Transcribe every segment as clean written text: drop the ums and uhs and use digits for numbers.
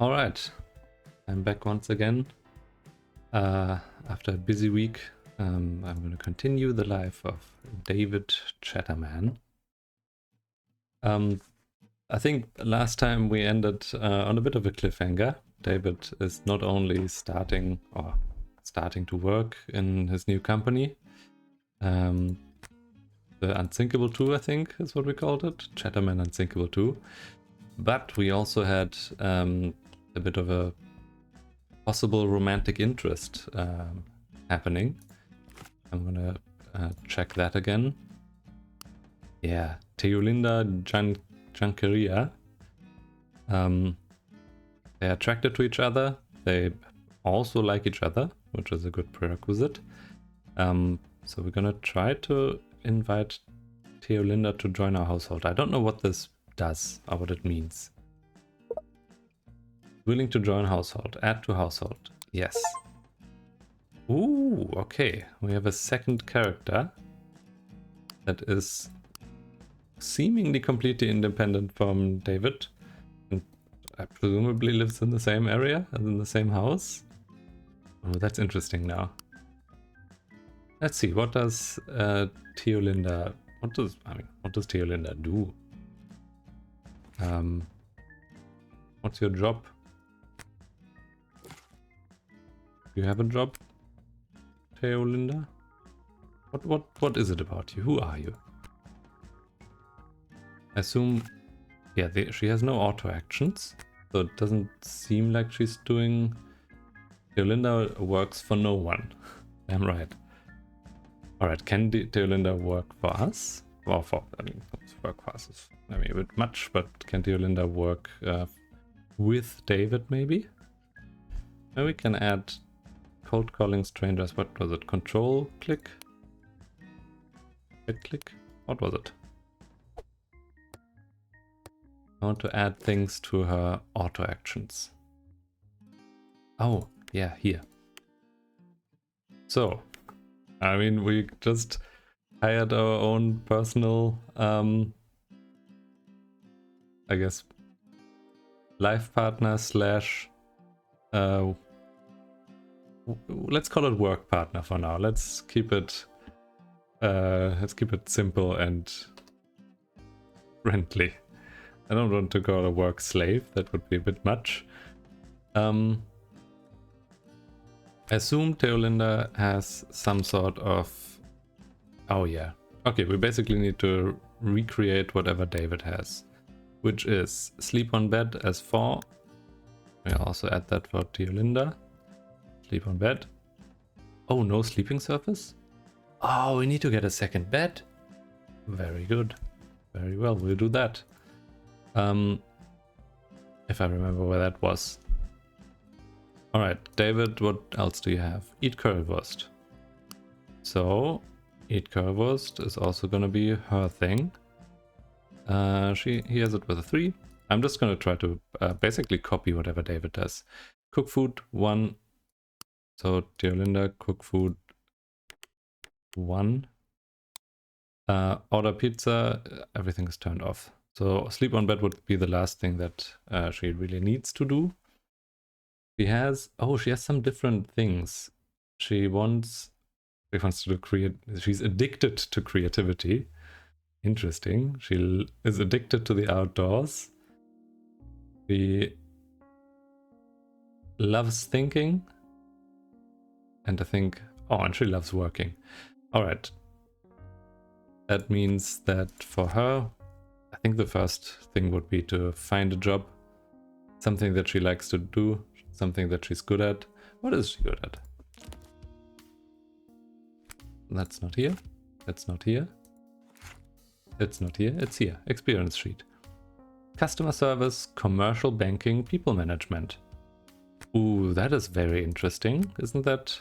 Alright, I'm back once again. After a busy week, I'm going to continue the life of David Chatterman. I think last time we ended on a bit of a cliffhanger. David is not only starting to work in his new company, the Unsinkable 2, I think is what we called it, Chatterman Unsinkable 2, but we also had a bit of a possible romantic interest happening. I'm gonna check that again. Yeah, Teolinda Jankeria. They're attracted to each other. They also like each other, which is a good prerequisite. So we're gonna try to invite Teolinda to join our household. I don't know what this does or what it means. Willing to join household. Add to household. Yes. Ooh, okay. We have a second character that is seemingly completely independent from David and presumably lives in the same area and in the same house. Oh, that's interesting now. Let's see, what does Teolinda... What does Teolinda do? What's your job? You have a job, Teolinda? What is it about you? Who are you? I assume, yeah, she has no auto actions, so it doesn't seem like she's doing. Teolinda works for no one. I'm right. All right, can Teolinda work for us? Well, work for us is maybe a bit much, but can Teolinda work with David? Maybe. Maybe we can add. Cold calling strangers, what was it? Control click? Right click? What was it? I want to add things to her auto actions. Oh, yeah, here. So, I mean, we just hired our own personal, I guess, life partner slash, let's call it work partner for now. Let's keep it simple and friendly. I don't want to call a work slave, that would be a bit much. I assume Teolinda has some sort of... Oh yeah. Okay, we basically need to recreate whatever David has, which is sleep on bed as 4. We also add that for Teolinda. Sleep on bed. Oh, no sleeping surface? Oh, we need to get a second bed. Very good. Very well, we'll do that. If I remember where that was. Alright, David, what else do you have? Eat currywurst. So, eat currywurst is also gonna be her thing. He has it with a 3. I'm just gonna try to basically copy whatever David does. Cook food, 1. So, Teolinda, cook food, 1. Order pizza, everything is turned off. So sleep on bed would be the last thing that she really needs to do. She has some different things. She wants to create. She's addicted to creativity. Interesting. She is addicted to the outdoors. She loves thinking. And I think, and she loves working. All right. That means that for her, I think the first thing would be to find a job, something that she likes to do, something that she's good at. What is she good at? That's not here. That's not here. It's not here. It's here. Experience sheet. Customer service, commercial banking, people management. Ooh, that is very interesting. Isn't that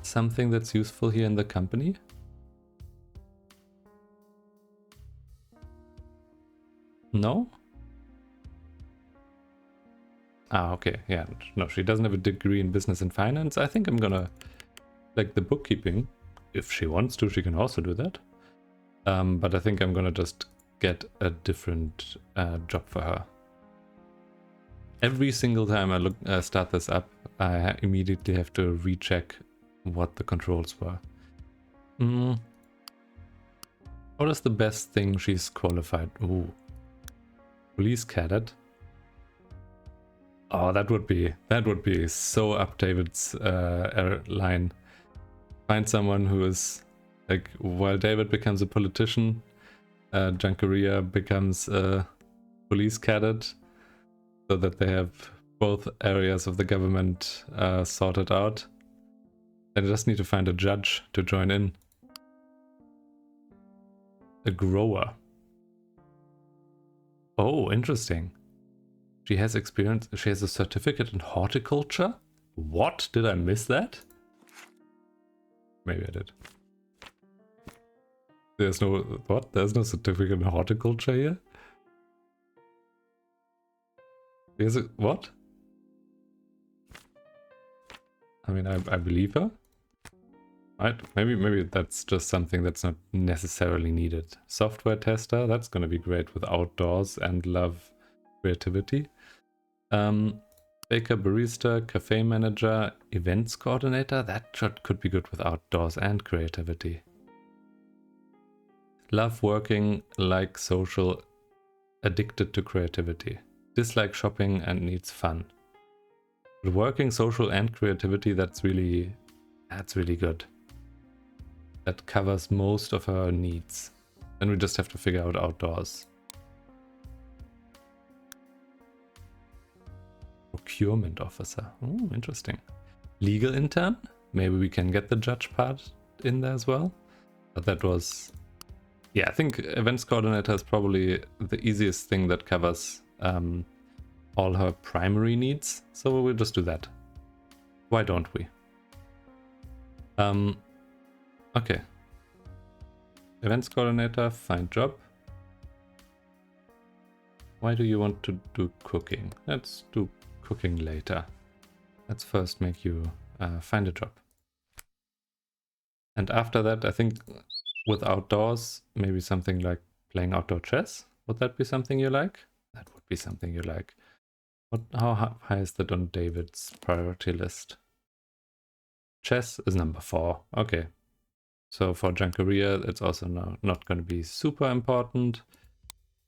something that's useful here in the company? No? Okay, yeah. No, she doesn't have a degree in business and finance. I think I'm gonna, like the bookkeeping, if she wants to, she can also do that. But I think I'm gonna just get a different job for her. Every single time I start this up, I immediately have to recheck what the controls were. What is the best thing she's qualified? Ooh. Police cadet. Oh, that would be so up David's line. Find someone who is like, while David becomes a politician, Jankaria becomes a police cadet, so that they have both areas of the government sorted out. And I just need to find a judge to join in. A grower. Oh, interesting. She has experience. She has a certificate in horticulture. What? Did I miss that? Maybe I did. There's no... What? There's no certificate in horticulture here? Is it... What? I mean, I believe her. Right? Maybe that's just something that's not necessarily needed. Software tester. That's going to be great with outdoors and love creativity. Baker, barista, cafe manager, events coordinator. That could be good with outdoors and creativity. Love working, like social, addicted to creativity. Dislike shopping and needs fun. But working, social and creativity, that's really good. That covers most of her needs. Then we just have to figure out outdoors. Procurement officer. Oh, interesting. Legal intern? Maybe we can get the judge part in there as well. But that was... Yeah, I think events coordinator is probably the easiest thing that covers all her primary needs. So we'll just do that. Why don't we? Okay. Events coordinator, find job. Why do you want to do cooking? Let's do cooking later. Let's first make you find a job. And after that, I think with outdoors, maybe something like playing outdoor chess. Would that be something you like? That would be something you like. How high is that on David's priority list? Chess is number 4. Okay. So for Jankaria, it's also not going to be super important.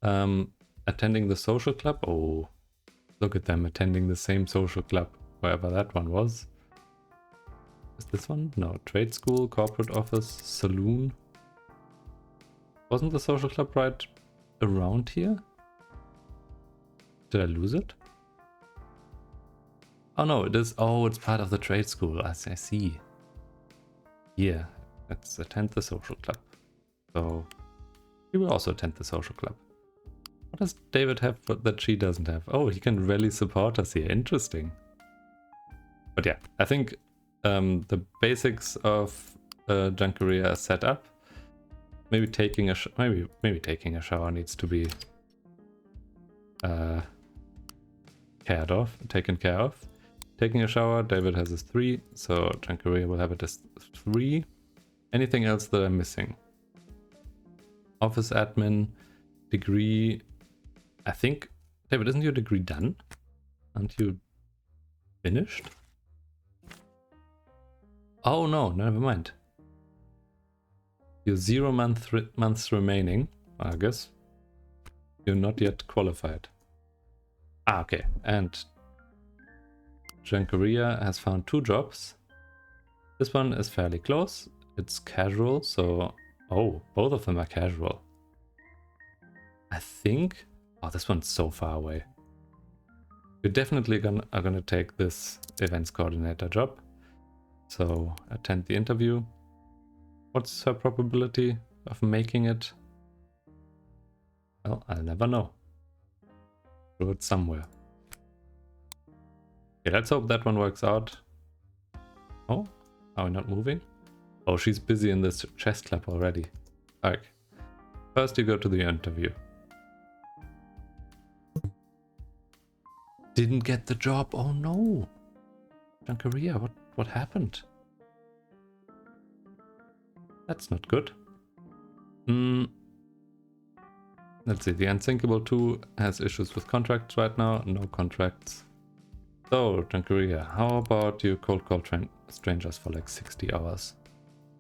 Attending the social club. Oh, look at them attending the same social club, wherever that one was. Is this one? No. Trade school, corporate office, saloon. Wasn't the social club right around here? Did I lose it? Oh no, it is. Oh, it's part of the trade school. I see. Yeah, let's attend the social club. So he will also attend the social club. What does David have that she doesn't have? Oh, he can rally supporters here. Interesting. But yeah, I think the basics of Jankaria are set up. Maybe taking a maybe taking a shower needs to be taken care of. Taking a shower, David has his 3, so Jankaria will have it as 3. Anything else that I'm missing? Office admin, degree. I think, David, isn't your degree done? Aren't you finished? Oh no, never mind. You're 0 months remaining, I guess. You're not yet qualified. Ah, okay. And Jankaria has found 2 jobs. This one is fairly close. It's casual, so... Oh, both of them are casual. I think... Oh, this one's so far away. We're definitely gonna take this events coordinator job. So, attend the interview. What's her probability of making it? Well, I'll never know. Do it somewhere. Okay, let's hope that one works out. Oh, are we not moving? Oh, she's busy in this chess club already. Alright. First you go to the interview. Didn't get the job. Oh no. Jankaria, what happened? That's not good. Then let's see, the Unsinkable 2 has issues with contracts right now. No contracts. So, Jankaria, how about you cold call strangers for like 60 hours?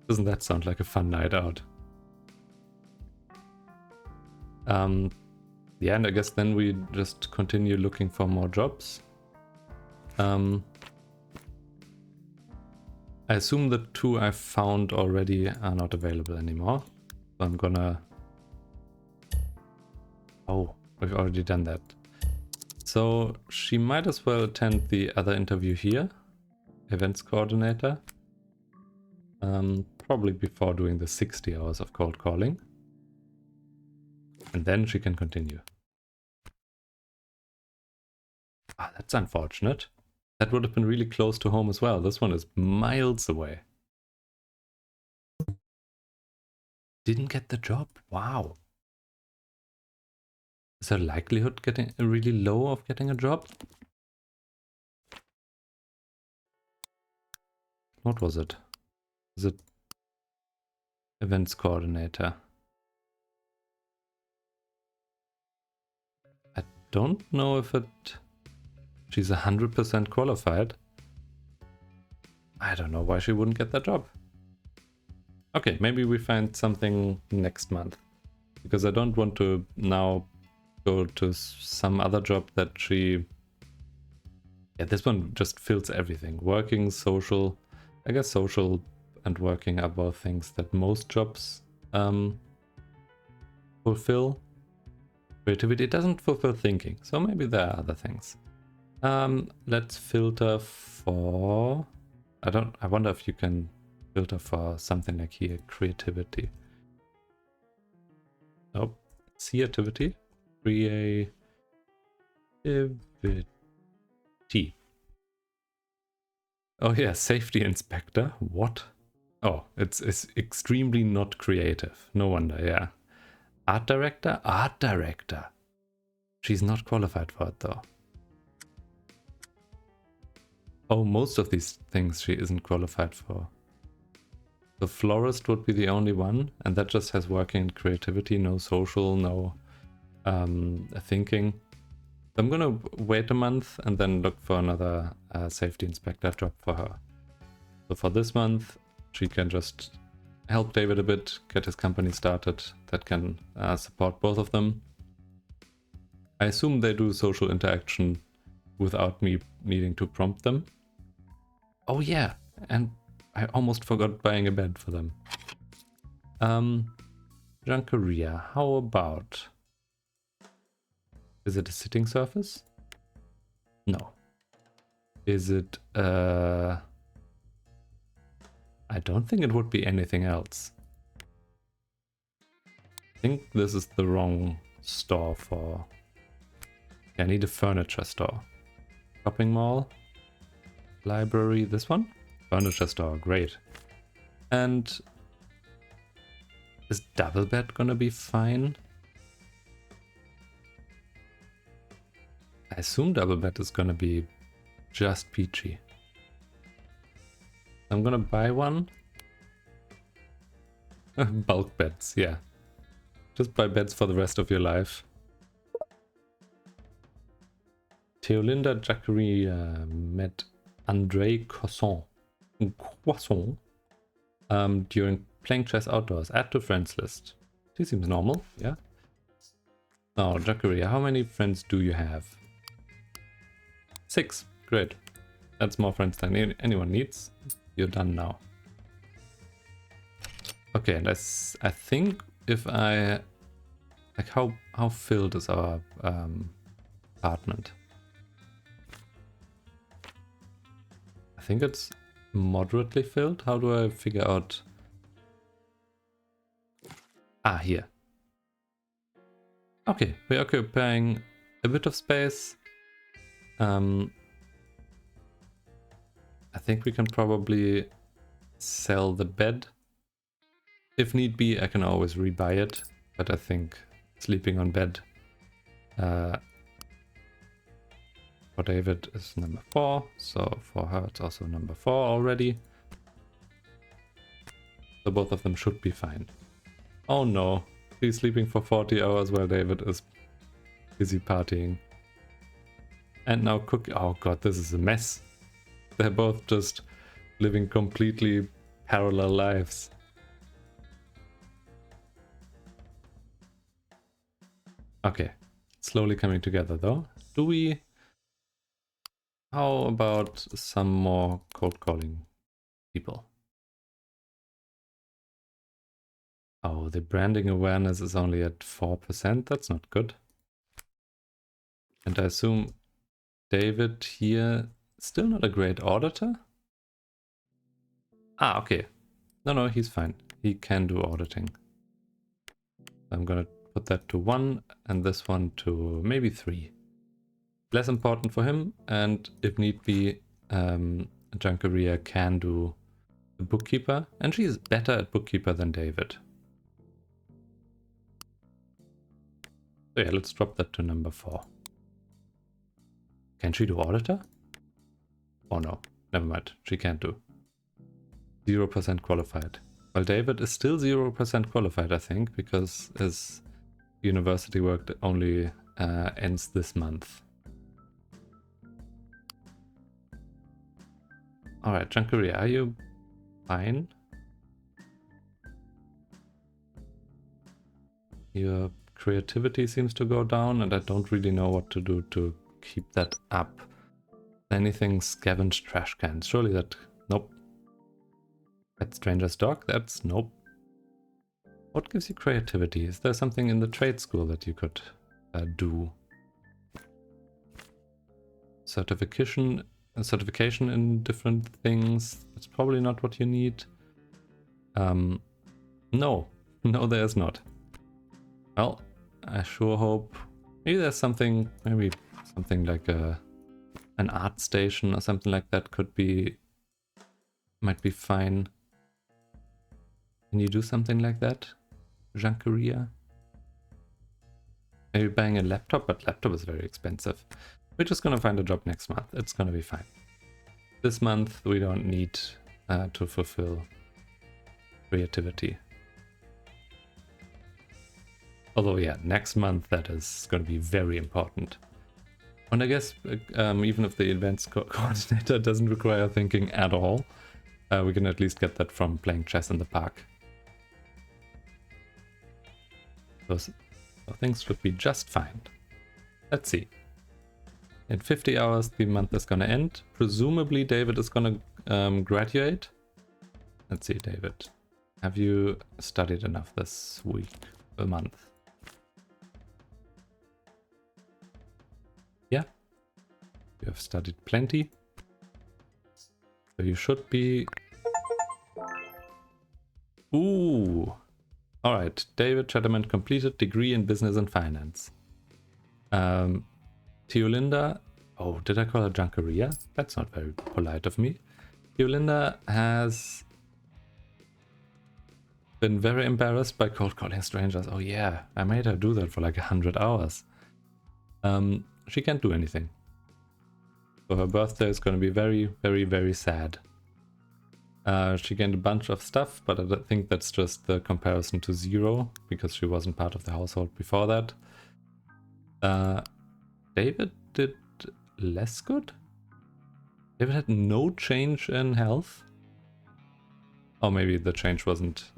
Doesn't that sound like a fun night out? Yeah, and I guess then we just continue looking for more jobs. I assume the 2 I found already are not available anymore. So I'm gonna... Oh, we've already done that. So she might as well attend the other interview here. Events coordinator. Probably before doing the 60 hours of cold calling. And then she can continue. Ah, that's unfortunate. That would have been really close to home as well. This one is miles away. Didn't get the job? Wow. Is her likelihood getting really low of getting a job? What was it? Is it events coordinator? I don't know if she's 100% qualified. I don't know why she wouldn't get that job. Okay, maybe we find something next month. Because I don't want to now go to some other job that she... Yeah, this one just fills everything. Working, social. I guess social and working are both things that most jobs fulfill. Creativity doesn't fulfill thinking, so maybe there are other things. Let's filter for... I wonder if you can filter for something like here, creativity. Nope. Creativity. Creativity. Oh yeah, safety inspector. What? Oh, it's extremely not creative. No wonder, yeah. Art director? Art director. She's not qualified for it though. Oh, most of these things she isn't qualified for. The florist would be the only one, and that just has working and creativity, no social, no thinking. I'm gonna wait a month and then look for another safety inspector job for her. So for this month, she can just help David a bit, get his company started. That can support both of them. I assume they do social interaction without me needing to prompt them. Oh yeah, and I almost forgot buying a bed for them. Junkeria, how about... Is it a sitting surface? No. Is it... I don't think it would be anything else. I think this is the wrong store for... I need a furniture store. Shopping mall. Library, this one? Furniture store, great. And... Is double bed gonna be fine? I assume double bed is gonna be just peachy. I'm gonna buy one. Bulk beds, yeah. Just buy beds for the rest of your life. Theolinda Jacquerie met André Croissant during playing chess outdoors. Add to friends list. She seems normal, yeah. Now, Jacquerie, how many friends do you have? 6. Great. That's more friends than anyone needs. You're done now. Okay, and I think if I... Like, how filled is our apartment? I think it's moderately filled. How do I figure out... Ah, here. Okay, we're occupying a bit of space. I think we can probably sell the bed. If need be, I can always rebuy it, but I think sleeping on bed for David is number 4, so for her it's also number 4 already. So both of them should be fine. Oh no, He's sleeping for 40 hours while David is busy partying. And now oh god, this is a mess. They're both just living completely parallel lives. Okay, slowly coming together though. How about some more cold calling people? Oh, the branding awareness is only at 4%. That's not good. And I assume David here, still not a great auditor? Ah, okay. No, he's fine. He can do auditing. I'm gonna put that to 1 and this one to maybe 3. Less important for him, and if need be, Junkeria can do the bookkeeper, and she's better at bookkeeper than David. So yeah, let's drop that to number 4. Can she do auditor? Oh no, never mind, she can't do. 0% qualified. Well, David is still 0% qualified, I think, because his university work only ends this month. Alright, Junkeria, are you fine? Your creativity seems to go down, and I don't really know what to do to keep that up. Anything scavenge trash cans? Surely that... Nope. That stranger's dog? That's... Nope. What gives you creativity? Is there something in the trade school that you could do? Certification in different things. That's probably not what you need. No, there's not. Well, I sure hope maybe there's something, maybe something like an art station or something like that might be fine. Can you do something like that, Junkeria? Maybe buying a laptop, but laptop is very expensive. We're just gonna find a job next month. It's gonna be fine. This month we don't need to fulfill creativity. Although yeah, next month that is gonna be very important. And I guess even if the events coordinator doesn't require thinking at all, we can at least get that from playing chess in the park. So things should be just fine. Let's see. In 50 hours the month is gonna end. Presumably David is gonna graduate. Let's see, David. Have you studied enough this week, a month? Yeah. You have studied plenty. So you should be... Ooh! Alright, David Chatterman completed degree in business and finance. Teolinda... Oh, did I call her Junkeria? That's not very polite of me. Teolinda has been very embarrassed by cold calling strangers. Oh yeah, I made her do that for like 100 hours. She can't do anything. So her birthday is going to be very, very, very sad. She gained a bunch of stuff, but I think that's just the comparison to 0, because she wasn't part of the household before that. David did less good? David had no change in health? Or maybe the change wasn't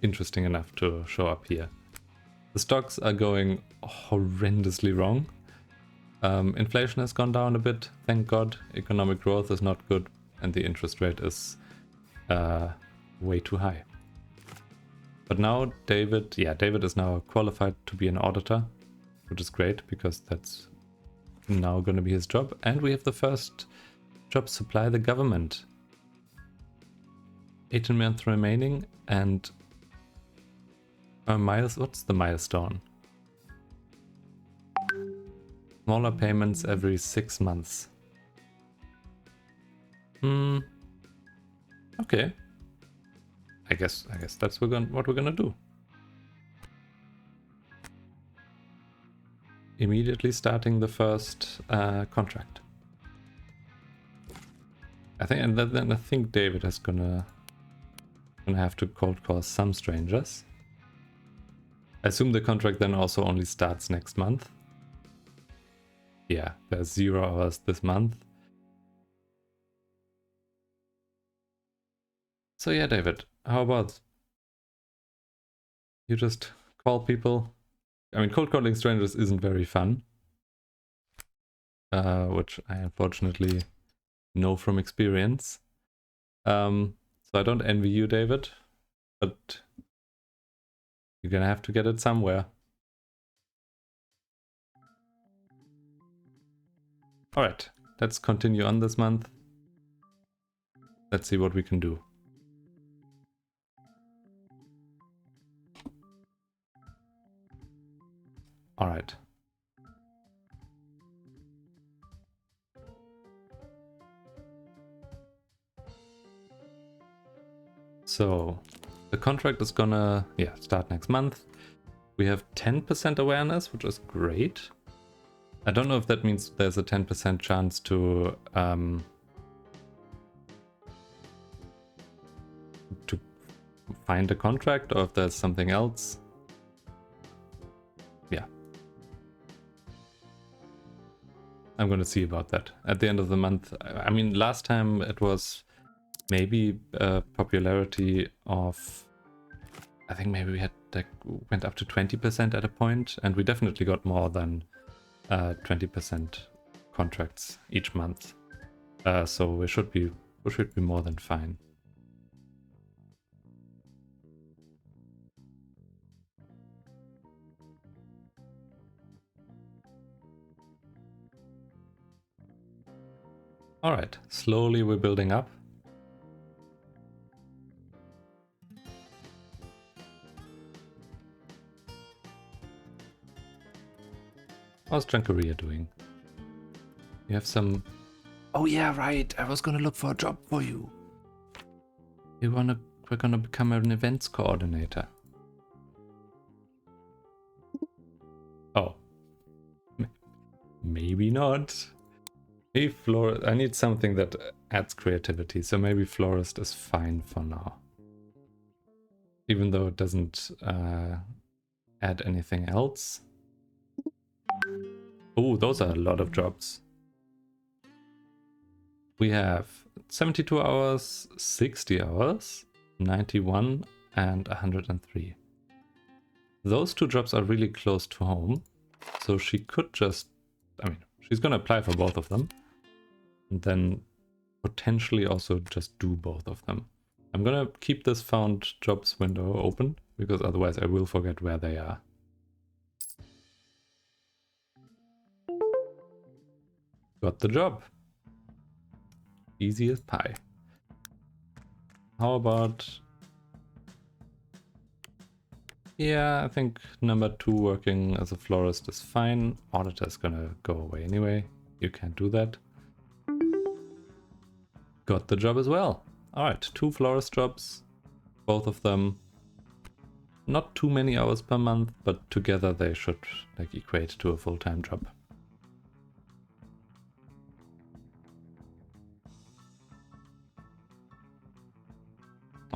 interesting enough to show up here. The stocks are going horrendously wrong. Inflation has gone down a bit, thank God. Economic growth is not good, and the interest rate is way too high. But now David is now qualified to be an auditor, which is great because that's now going to be his job. And we have the first job, supply the government. 18 months remaining, and what's the milestone? Smaller payments every 6 months. Okay. I guess that's what we're gonna do. Immediately starting the first contract. I think David is gonna have to cold call some strangers. I assume the contract then also only starts next month. Yeah, there's 0 hours this month. So yeah, David, how about you just call people? I mean, cold calling strangers isn't very fun, which I unfortunately know from experience. So I don't envy you, David, but you're gonna have to get it somewhere. All right, let's continue on this month. Let's see what we can do. All right. So the contract is gonna, start next month. We have 10% awareness, which is great. I don't know if that means there's a 10% chance to find a contract, or if there's something else. Yeah. I'm gonna see about that at the end of the month. I mean, last time it was maybe a popularity of, I think maybe we had like went up to 20% at a point, and we definitely got more than 20% contracts each month. So we should be more than fine. All right, slowly we're building up. How's Tranqueria doing? You have some... Oh yeah, right. I was gonna look for a job for you. We're gonna become an events coordinator. Oh. Maybe not. Hey, I need something that adds creativity, so maybe florist is fine for now. Even though it doesn't add anything else. Oh, those are a lot of jobs. We have 72 hours, 60 hours, 91 and 103. Those two jobs are really close to home, so she could just, I mean, she's gonna apply for both of them and then potentially also just do both of them. I'm gonna keep this found jobs window open because otherwise I will forget where they are. Got the job. Easy as pie. How about... Yeah, I think number 2 working as a florist is fine. Auditor's gonna go away anyway. You can't do that. Got the job as well. Alright, 2 florist jobs. Both of them not too many hours per month, but together they should like equate to a full-time job.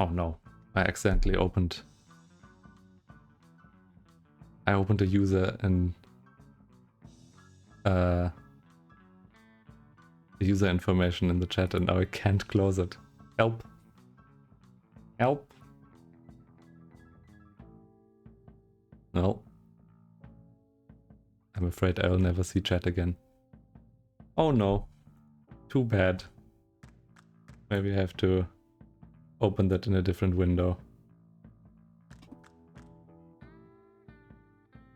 Oh no, I accidentally opened... I opened a user and the user information in the chat and now I can't close it. Help. Help. No. I'm afraid I'll never see chat again. Oh no. Too bad. Maybe I have to open that in a different window.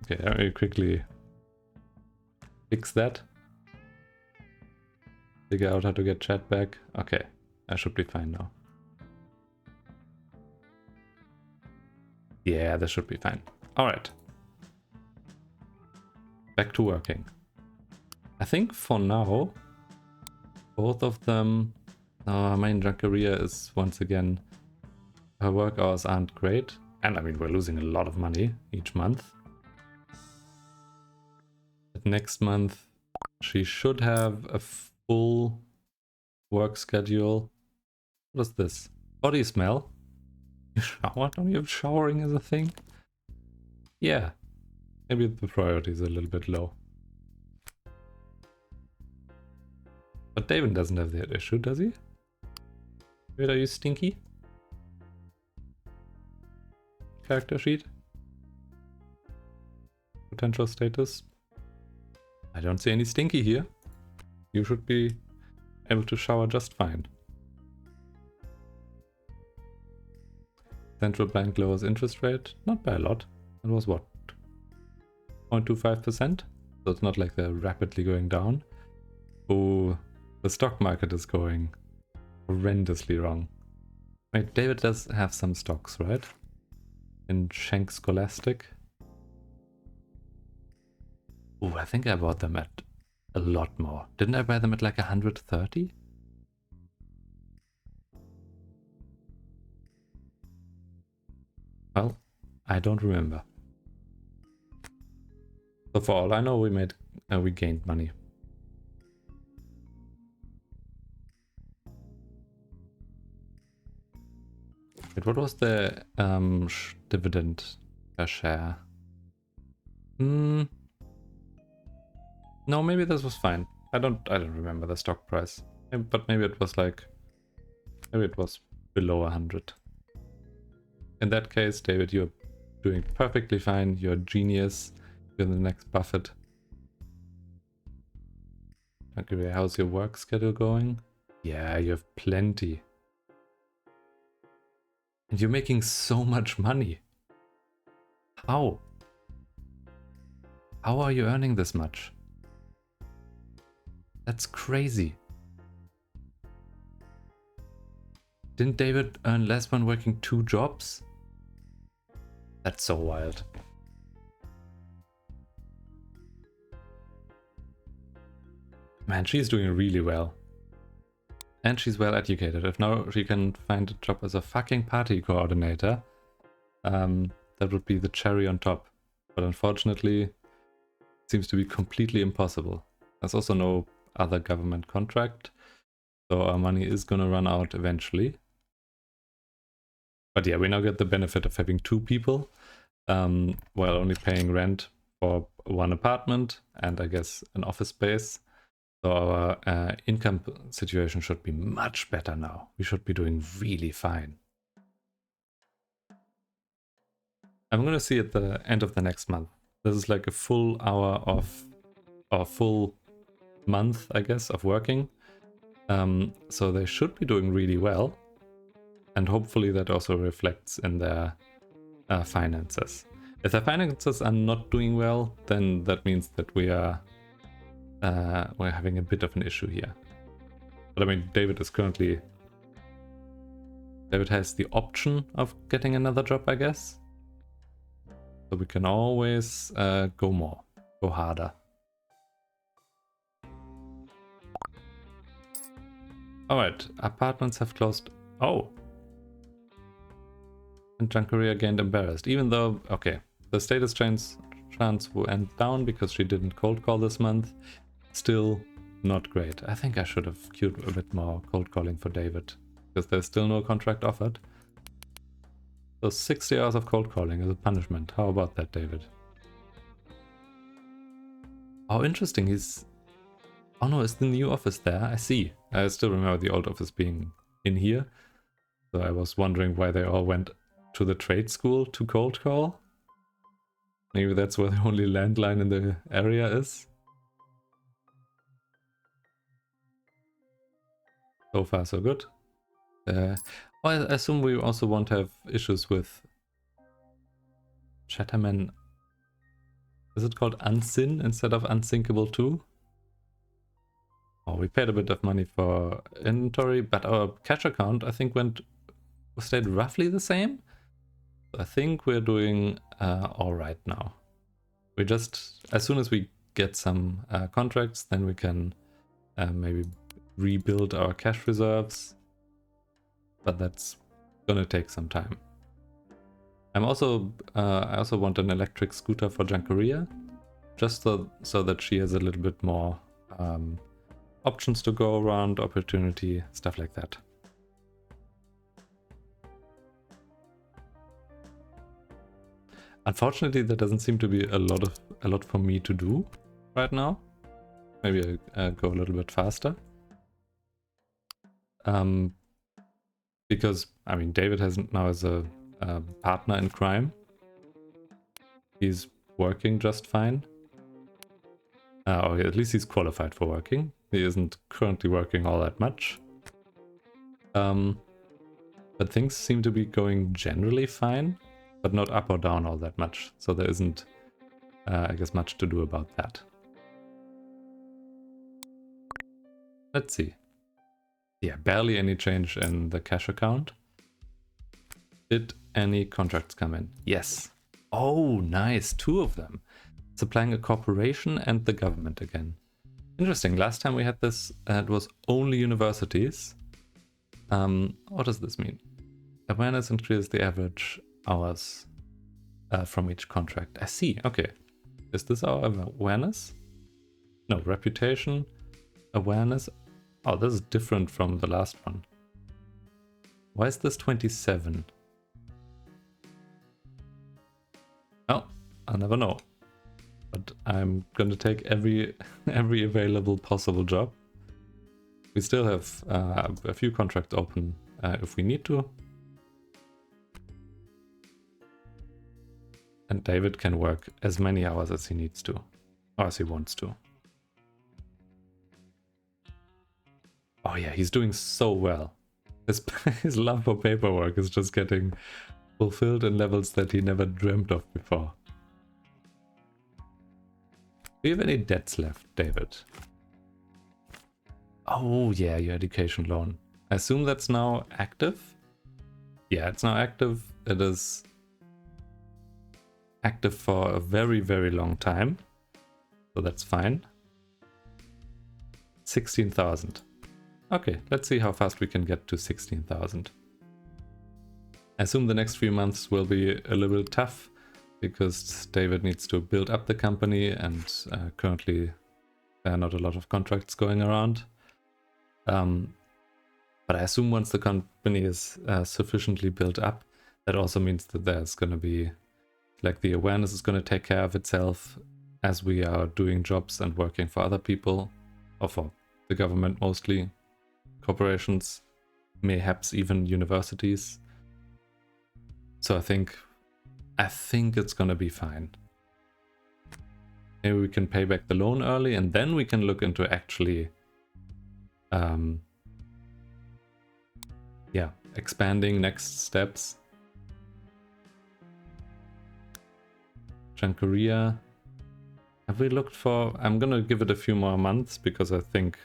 Okay, let me quickly fix that. Figure out how to get chat back. Okay, I should be fine now. Yeah, this should be fine. Alright. Back to working. I think for now, both of them... No, my Junkeria is once again... Her work hours aren't great. And I mean, we're losing a lot of money each month. But next month, she should have a full work schedule. What is this? Body smell? You shower? Don't you have showering as a thing? Yeah, maybe the priority is a little bit low. But David doesn't have that issue, does he? Wait, are you stinky? Character sheet? Potential status? I don't see any stinky here. You should be able to shower just fine. Central bank lowers interest rate. Not by a lot. It was what? 0.25%? So it's not like they're rapidly going down. Oh, the stock market is going horrendously wrong. Wait, David does have some stocks, right? In Schenk Scholastic. Oh, I think I bought them at a lot more. Didn't I buy them at like 130? Well, I don't remember. So for all I know, we gained money. Wait, what was the dividend per share? No, maybe this was fine. I don't remember the stock price. But maybe it was like, maybe it was below 100. In that case, David, you're doing perfectly fine. You're a genius. You're the next Buffett. Okay, how's your work schedule going? Yeah, you have plenty. And you're making so much money. How? How are you earning this much? That's crazy. Didn't David earn less when working 2 jobs? That's so wild. Man, she's doing really well. And she's well educated. If now she can find a job as a fucking party coordinator, that would be the cherry on top. But unfortunately, it seems to be completely impossible. There's also no other government contract, so our money is gonna run out eventually. But yeah, we now get the benefit of having 2 people, while only paying rent for 1 apartment and I guess an office space. So our income situation should be much better now. We should be doing really fine. I'm gonna see at the end of the next month. This is like a full hour of, or full month, I guess, of working. So they should be doing really well. And hopefully that also reflects in their finances. If their finances are not doing well, then that means that we're having a bit of an issue here. But I mean, David has the option of getting another job, I guess. So we can always go harder. Alright, apartments have closed. Oh! And Jankaria gained embarrassed, even though, okay, the status chance went down because she didn't cold call this month. Still not great. I think I should have queued a bit more cold calling for David, because there's still no contract offered. So 60 hours of cold calling as a punishment. How about that, David? Oh, interesting. Oh no, is the new office there? I see. I still remember the old office being in here. So I was wondering why they all went to the trade school to cold call. Maybe that's where the only landline in the area is. So far, so good. I assume we also won't have issues with Chatterman. Is it called Unsin instead of Unsinkable 2? Oh, we paid a bit of money for inventory, but our cash account, I think, stayed roughly the same. So I think we're doing all right now. We just, as soon as we get some contracts, then we can maybe rebuild our cash reserves. But that's gonna take some time. I also want an electric scooter for Jankaria, just so that she has a little bit more options to go around, opportunity, stuff like that. Unfortunately, there doesn't seem to be a lot for me to do right now. Maybe I go a little bit faster. Because I mean, David has now as a partner in crime. He's working just fine. Or at least he's qualified for working. He isn't currently working all that much. But things seem to be going generally fine, but not up or down all that much. So there isn't, I guess, much to do about that. Let's see. Yeah, barely any change in the cash account. Did any contracts come in? Yes. Oh, nice. 2 of them. Supplying a corporation and the government again. Interesting. Last time we had this, it was only universities. What does this mean? Awareness increases the average hours from each contract. I see. Okay. Is this our awareness? No, reputation, awareness. Oh, this is different from the last one. Why is this 27? Oh, I'll never know. But I'm gonna take every available possible job. We still have a few contracts open if we need to. And David can work as many hours as he needs to, or as he wants to. Oh yeah, he's doing so well. His love for paperwork is just getting fulfilled in levels that he never dreamt of before. Do you have any debts left, David? Oh yeah, your education loan. I assume that's now active? Yeah, it's now active. It is active for a very, very long time. So that's fine. 16,000. Okay, let's see how fast we can get to 16,000. I assume the next few months will be a little bit tough because David needs to build up the company and currently there are not a lot of contracts going around. But I assume once the company is sufficiently built up, that also means that there's going to be, like, the awareness is going to take care of itself as we are doing jobs and working for other people, or for the government mostly, corporations, mayhaps even universities. So I think it's going to be fine. Maybe we can pay back the loan early and then we can look into actually yeah, expanding next steps. Korea. Have we looked for... I'm gonna give it a few more months because I think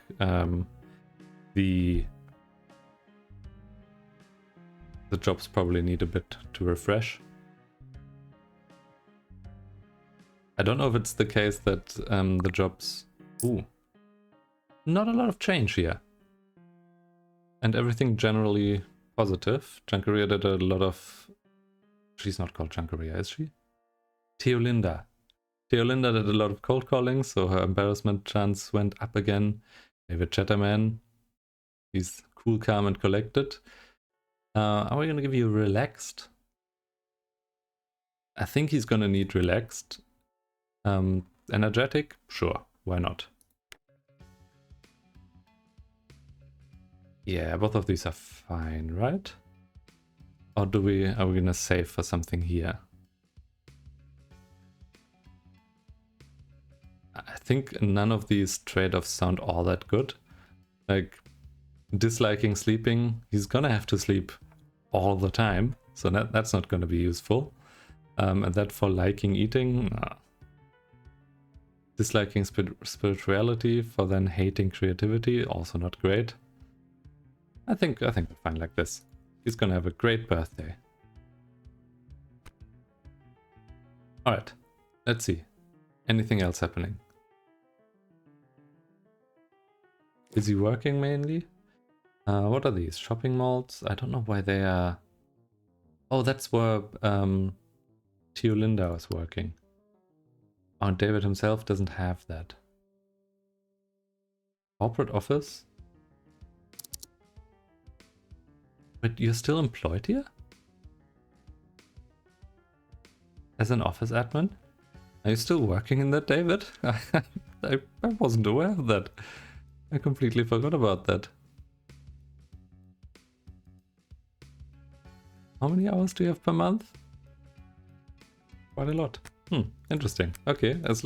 the jobs probably need a bit to refresh. I don't know if it's the case that the jobs... Ooh. Not a lot of change here. And everything generally positive. Korea did a lot of... She's not called Korea, is she? Teolinda. Teolinda did a lot of cold calling, so her embarrassment chance went up again. David Chatterman. He's cool, calm, and collected. Are we gonna give you relaxed? I think he's gonna need relaxed. Energetic? Sure, why not? Yeah, both of these are fine, right? Or are we gonna save for something here? I think none of these trade-offs sound all that good. Like, disliking sleeping, he's gonna have to sleep all the time, so that's not gonna be useful. And that for liking eating, disliking spirituality for then hating creativity, also not great. I think we're fine like this. He's gonna have a great birthday. Alright, let's see. Anything else happening? Is he working mainly? What are these? Shopping malls? I don't know why they are... Oh, that's where Teolinda was working. Oh, and David himself doesn't have that. Corporate office? But you're still employed here? as an office admin. Are you still working in that, David? I wasn't aware of that. I completely forgot about that. How many hours do you have per month? Quite a lot. Interesting. Okay, as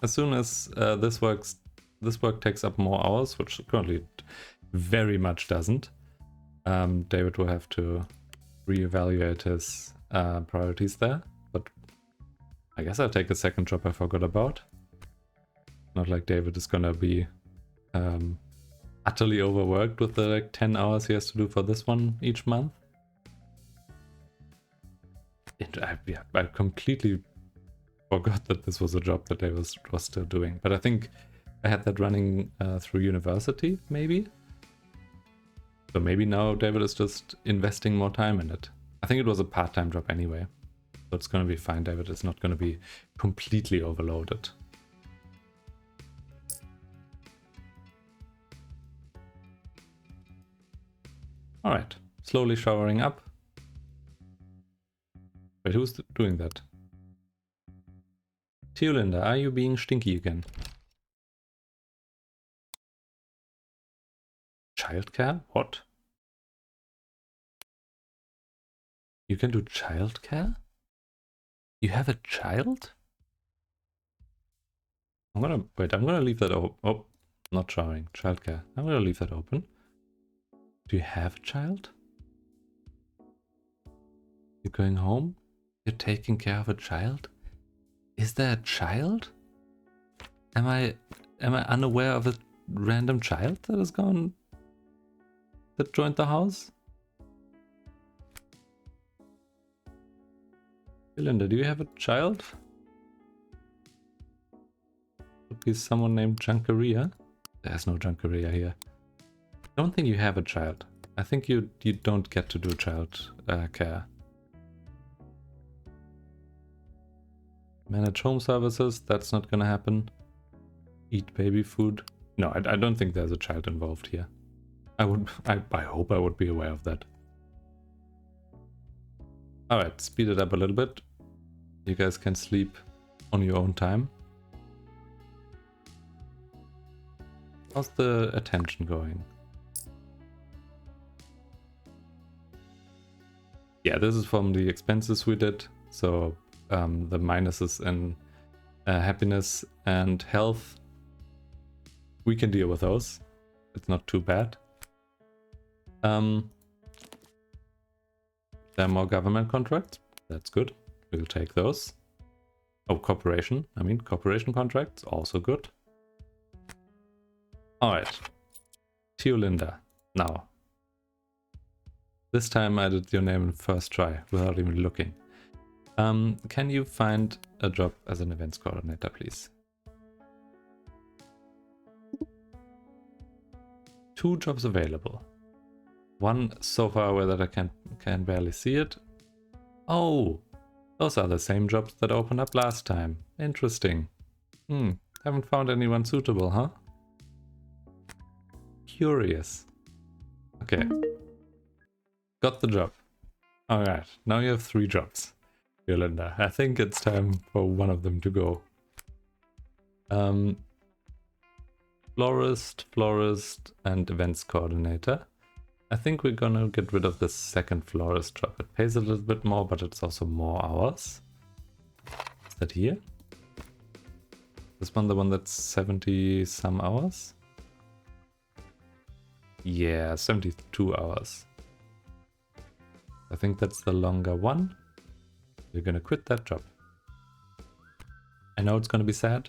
soon as this work takes up more hours, which currently it very much doesn't, David will have to reevaluate his priorities there. But I guess I'll take a second job I forgot about. Not like David is gonna be utterly overworked with the like 10 hours he has to do for this one each month. I completely forgot that this was a job that David was still doing. But I think I had that running through university, maybe. So maybe now David is just investing more time in it. I think it was a part-time job anyway. So it's going to be fine. David is not going to be completely overloaded. Alright, slowly showering up. Wait, who's doing that? Teolinda, are you being stinky again? Childcare? What? You can do childcare? You have a child? I'm gonna leave that open. Oh, not showering. Childcare. I'm gonna leave that open. Do you have a child? You're going home? You're taking care of a child? Is there a child? Am I unaware of a random child that has gone, that joined the house? Belinda, do you have a child? Would be someone named Junkeria. There's no Junkeria here. I don't think you have a child. I think you don't get to do child care. Manage home services, that's not gonna happen. Eat baby food. No, I don't think there's a child involved here. I hope I would be aware of that. Alright, speed it up a little bit. You guys can sleep on your own time. How's the attention going? Yeah, this is from the expenses we did. So the minuses in happiness and health, we can deal with those. It's not too bad. There are more government contracts. That's good. We'll take those. Oh, corporation. I mean, corporation contracts, also good. Alright. Teolinda. Now. This time I did your name in first try, without even looking. Can you find a job as an events coordinator, please? 2 jobs available. One so far away that I can barely see it. Oh, those are the same jobs that opened up last time. Interesting. Haven't found anyone suitable, huh? Curious. Okay. Got the job. Alright, now you have 3 jobs. Yolanda, I think it's time for one of them to go. Florist, and events coordinator. I think we're gonna get rid of the second florist job. It pays a little bit more, but it's also more hours. Is that here? This one, the one that's 70 some hours? Yeah, 72 hours. I think that's the longer one. You're gonna quit that job. I know it's gonna be sad.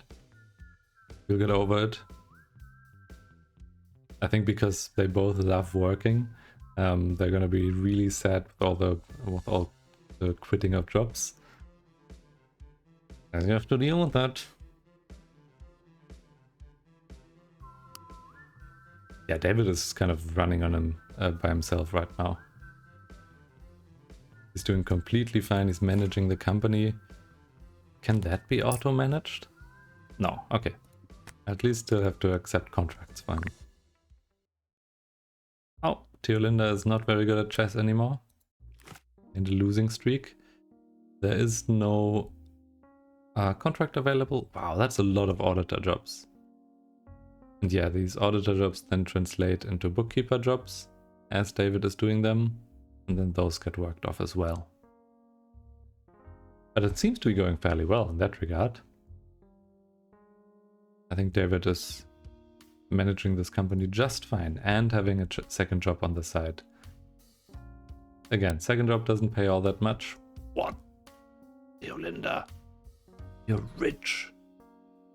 You'll get over it. I think because they both love working, they're gonna be really sad with all the quitting of jobs. And you have to deal with that. Yeah, David is kind of running on him by himself right now. He's doing completely fine. He's managing the company. Can that be auto-managed? No, okay. At least still have to accept contracts for him. Oh, Teolinda is not very good at chess anymore. In the losing streak. There is no Contract available. Wow, that's a lot of auditor jobs. And yeah, these auditor jobs then translate into bookkeeper jobs as David is doing them. And then those get worked off as well. But it seems to be going fairly well in that regard. I think David is managing this company just fine and having a second job on the side. Again, second job doesn't pay all that much. What? Linda, you're rich.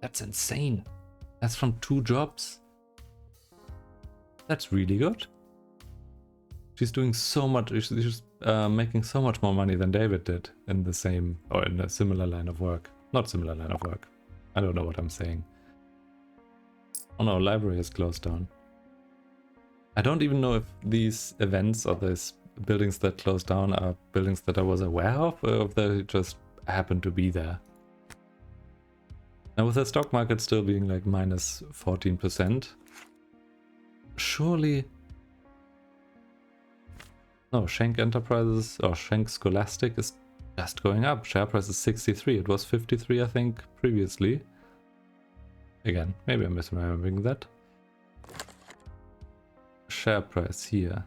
That's insane. That's from 2 jobs. That's really good. She's doing so much. She's making so much more money than David did in the same or in a similar line of work. Not similar line of work. I don't know what I'm saying. Oh no, library has closed down. I don't even know if these events or these buildings that closed down are buildings that I was aware of, or if they just happen to be there. Now with the stock market still being like minus 14%, surely... No, Schenk Enterprises or Schenk Scholastic is just going up. Share price is 63. It was 53, I think, previously. Again, maybe I'm misremembering that. Share price here.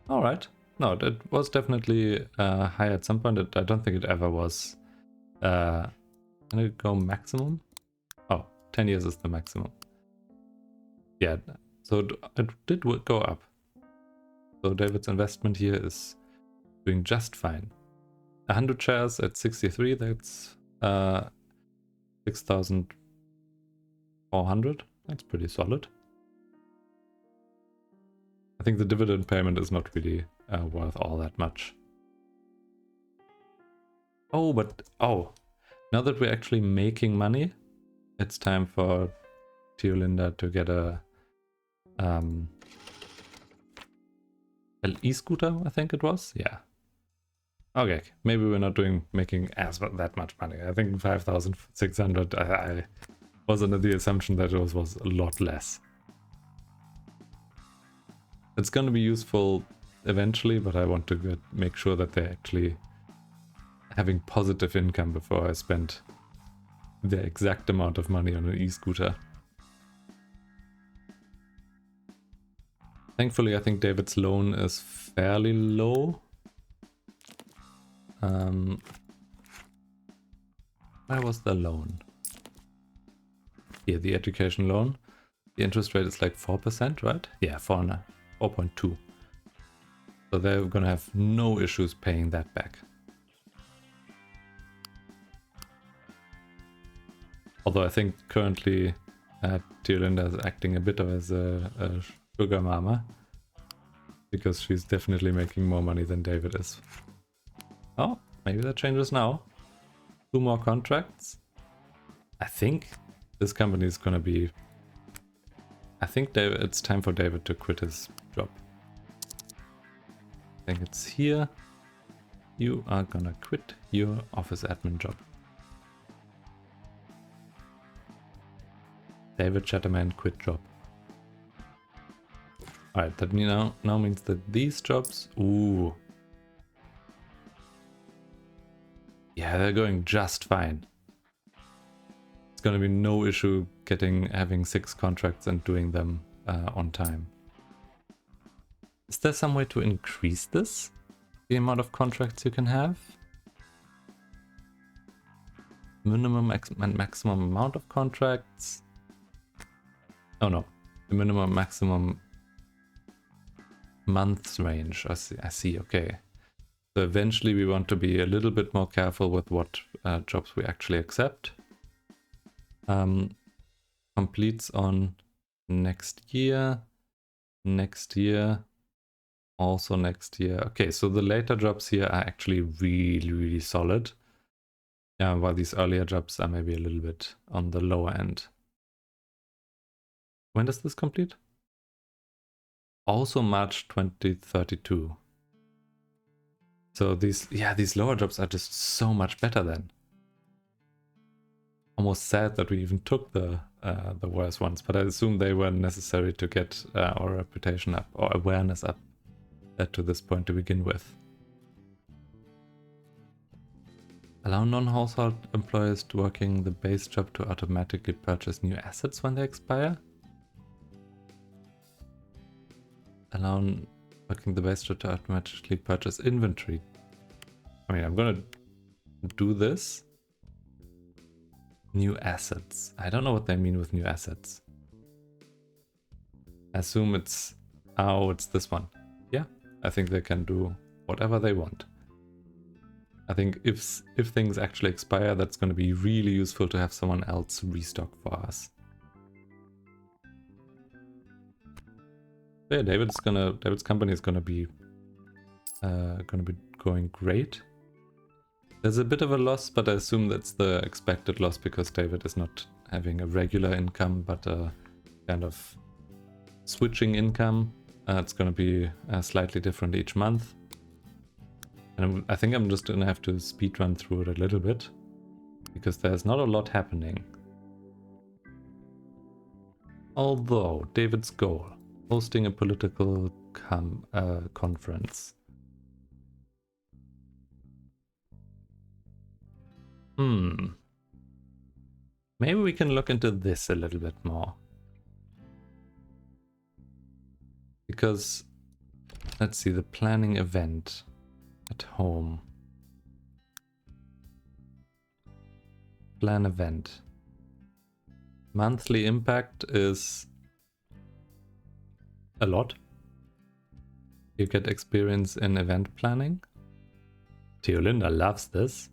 Alright. No, it was definitely high at some point. I don't think it ever was. Can it go maximum? Oh, 10 years is the maximum. Yeah, so it did go up. So David's investment here is doing just fine. 100 shares at 63, that's 6,400. That's pretty solid. I think the dividend payment is not really worth all that much. Oh, but now that we're actually making money, it's time for Linda to get a e-scooter, I think it was. Yeah. Okay, maybe we're not making that much money. I think 5,600. I was under the assumption that it was a lot less. It's going to be useful eventually, but I want to make sure that they're actually having positive income before I spend the exact amount of money on an e-scooter. Thankfully, I think David's loan is fairly low. Where was the loan? Here, the education loan. The interest rate is like 4%, right? Yeah, 4.2. So they're gonna have no issues paying that back. Although I think currently Linda is acting a bit as a sugar mama, because she's definitely making more money than David is. Oh, maybe that changes now. 2 more contracts. I think this company is gonna be... I think it's time for David to quit his job. I think it's here. You are gonna quit your office admin job. David Chatterman quit job. Alright, that now means that these jobs... Ooh. Yeah, they're going just fine. It's gonna be no issue having 6 contracts and doing them on time. Is there some way to increase this? The amount of contracts you can have? Minimum and maximum amount of contracts? Oh no, the minimum maximum months range. I see, okay. So eventually we want to be a little bit more careful with what jobs we actually accept. Completes on next year, also next year. Okay, so the later jobs here are actually really, really solid. Yeah, while these earlier jobs are maybe a little bit on the lower end. When does this complete? Also March 2032. So these lower jobs are just so much better then. Almost sad that we even took the worst ones, but I assume they were necessary to get our reputation up or awareness up to this point to begin with. Allow non-household employees working the base job to automatically purchase new assets when they expire. Allow working the base job to automatically purchase inventory. I mean, I'm gonna do this. New assets. I don't know what they mean with new assets. I assume it's... Oh, it's this one. Yeah, I think they can do whatever they want. I think if things actually expire, that's going to be really useful to have someone else restock for us. Yeah, David's company is gonna be going great. There's a bit of a loss, but I assume that's the expected loss because David is not having a regular income, but a kind of switching income. It's gonna be slightly different each month. And I think I'm just gonna have to speedrun through it a little bit because there's not a lot happening. Although, David's goal, hosting a political conference. Maybe we can look into this a little bit more. Because, let's see, the planning event at home. Plan event. Monthly impact is a lot. You get experience in event planning. Teolinda loves this.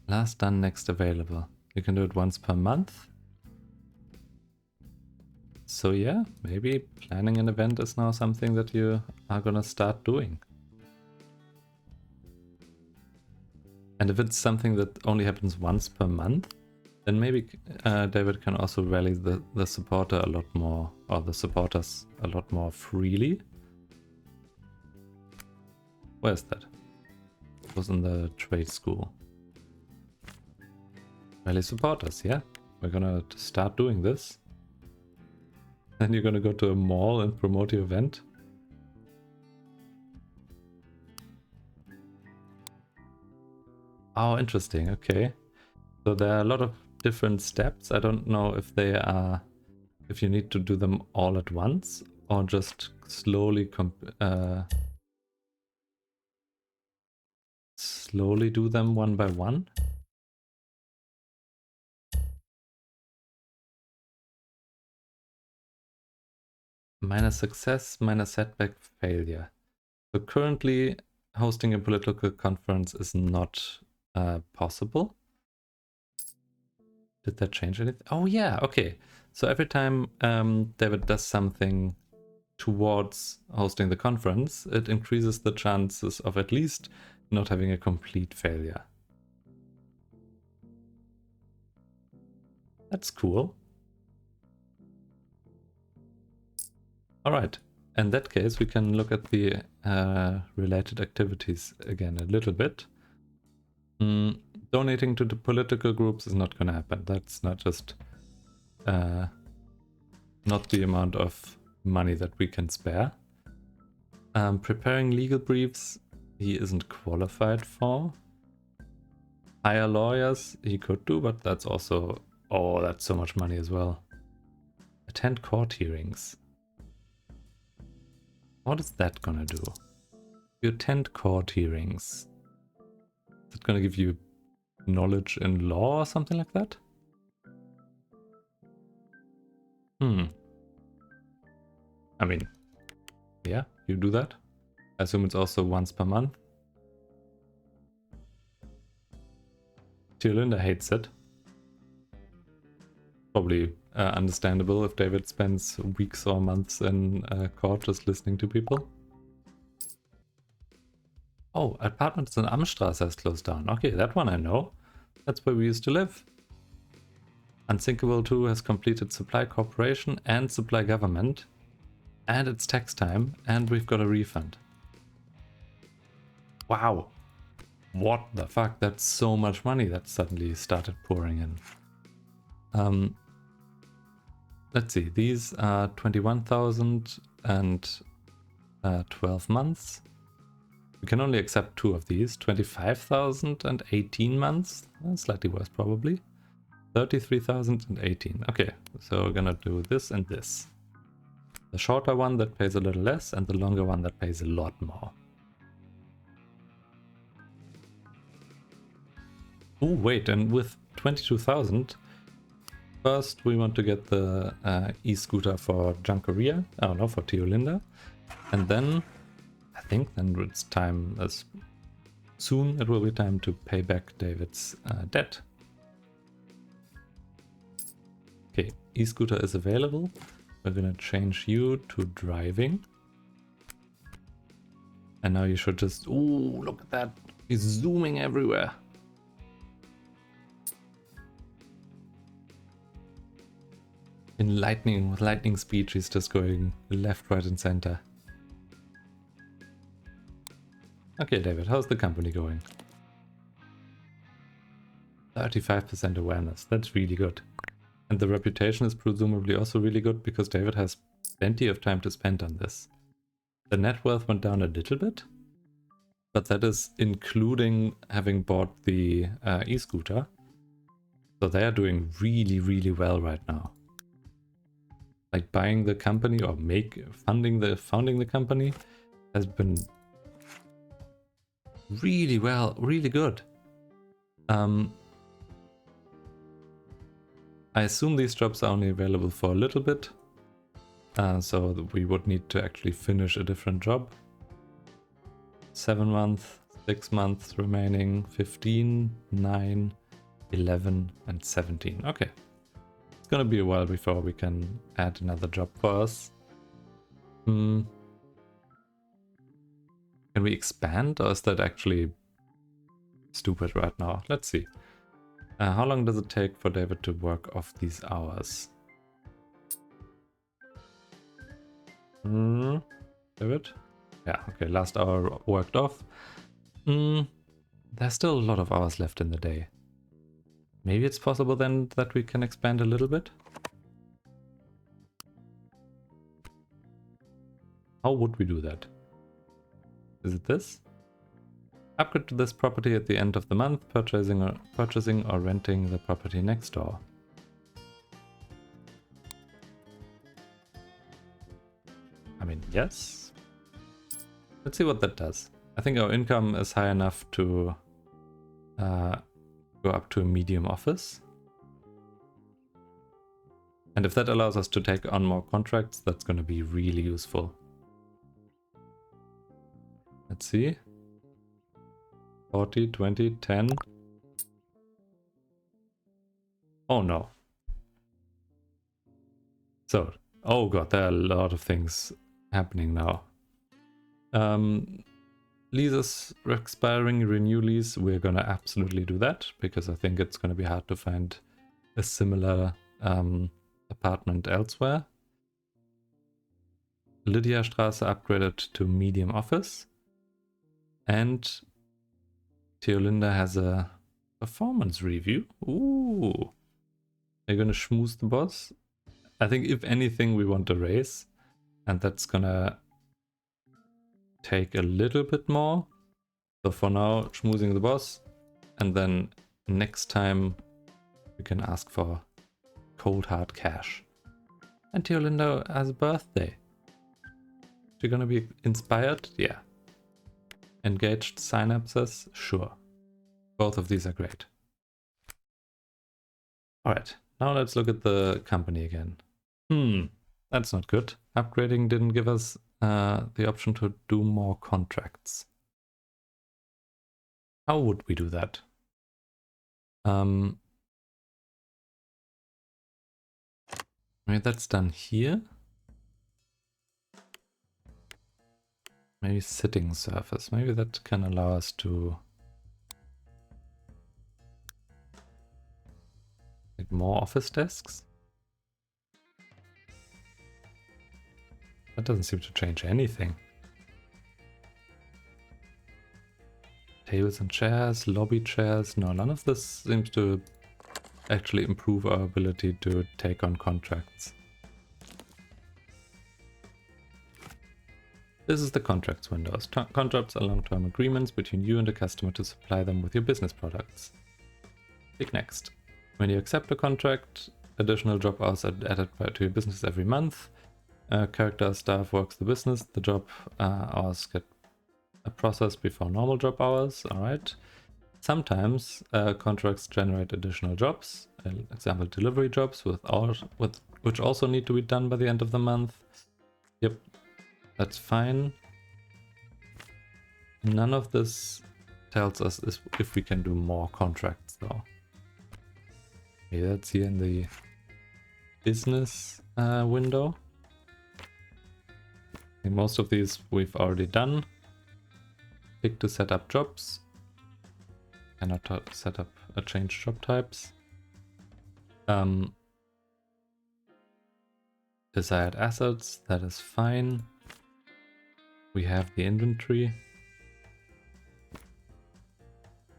Last done, next available. You can do it once per month. So yeah, maybe planning an event is now something that you are gonna start doing. And if it's something that only happens once per month, then maybe David can also rally the supporter a lot more, or the supporters a lot more freely. Where's that? It was in the trade school. Rally supporters, yeah. We're gonna start doing this. Then you're gonna go to a mall and promote your event. Oh, interesting, okay. So there are a lot of different steps. I don't know if they are, if you need to do them all at once or just slowly do them one by one. Minor success, minor setback, failure. So currently hosting a political conference is not possible. Did that change anything? Oh yeah, okay. So every time David does something towards hosting the conference, it increases the chances of at least not having a complete failure. That's cool. Alright, in that case we can look at the related activities again a little bit. Donating to the political groups is not gonna happen. That's not just not the amount of money that we can spare. Preparing legal briefs, he isn't qualified for. Hire lawyers, he could do, but that's also... Oh, that's so much money as well. Attend court hearings. What is that gonna do? You attend court hearings. Is it gonna give you knowledge in law or something like that? I mean, yeah, you do that. I assume it's also once per month. Teolinda hates it. Probably understandable if David spends weeks or months in court just listening to people. Oh, apartments in Amstrasse has closed down. Okay, that one I know. That's where we used to live. Unsinkable 2 has completed supply corporation and supply government. And it's tax time, and we've got a refund. Wow. What the fuck? That's so much money that suddenly started pouring in. Let's see, these are 21,000 and 12 months. We can only accept 2 of these. 25,000 and 18 months. Slightly worse probably. 33,000 and 18. Okay, so we're gonna do this and this. The shorter one that pays a little less and the longer one that pays a lot more. Oh wait, and with 22,000, first we want to get the e-scooter for Junkeria. Oh no, for Teolinda. And then, I think then it's time, as soon it will be time to pay back David's debt. Okay, e-scooter is available. We're gonna change you to driving. And now you should just... Ooh, look at that. He's zooming everywhere. In with lightning speed, he's just going left, right, and center. Okay, David, how's the company going? 35% awareness. That's really good. And the reputation is presumably also really good because David has plenty of time to spend on this. The net worth went down a little bit, but that is including having bought the e-scooter. So they are doing really, really well right now. Like buying the company or founding the company has been really well, really good. I assume these jobs are only available for a little bit, so we would need to actually finish a different job. 7 months, 6 months remaining, 15, 9, 11, and 17. Okay. It's gonna be a while before we can add another job for us. Can we expand, or is that actually stupid right now? Let's see. How long does it take for David to work off these hours? David? Yeah, okay, last hour worked off. There's still a lot of hours left in the day. Maybe it's possible then that we can expand a little bit? How would we do that? Is it this? Upgrade to this property at the end of the month, purchasing or renting the property next door. I mean, yes. Let's see what that does. I think our income is high enough to go up to a medium office. And if that allows us to take on more contracts, that's going to be really useful. Let's see. 40, 20, 10. Oh no. So, oh god, there are a lot of things happening now. Leases expiring, renew lease. We're gonna absolutely do that because I think it's gonna be hard to find a similar apartment elsewhere. Lydiastraße upgraded to medium office. And Teolinda has a performance review. Ooh. They're gonna schmooze the boss. I think if anything we want a raise. And that's gonna take a little bit more. So for now, schmoozing the boss. And then next time we can ask for cold hard cash. And Teolinda has a birthday. She gonna be inspired? Yeah. Engaged synapses? Sure. Both of these are great. Alright, now let's look at the company again. That's not good. Upgrading didn't give us the option to do more contracts. How would we do that? Maybe that's done here. Maybe sitting surface. Maybe that can allow us to make more office desks. That doesn't seem to change anything. Tables and chairs, lobby chairs. No, none of this seems to actually improve our ability to take on contracts. This is the contracts windows. Contracts are long-term agreements between you and the customer to supply them with your business products. Click next. When you accept a contract, additional job hours are added to your business every month. Character staff works the business. The job hours get processed before normal job hours. All right. Sometimes contracts generate additional jobs. Example, delivery jobs which also need to be done by the end of the month. Yep, that's fine. None of this tells us if we can do more contracts though. Okay, that's here in the business window. I think most of these we've already done. Click to set up jobs. Cannot set up change job types. Desired assets, that is fine. We have the inventory.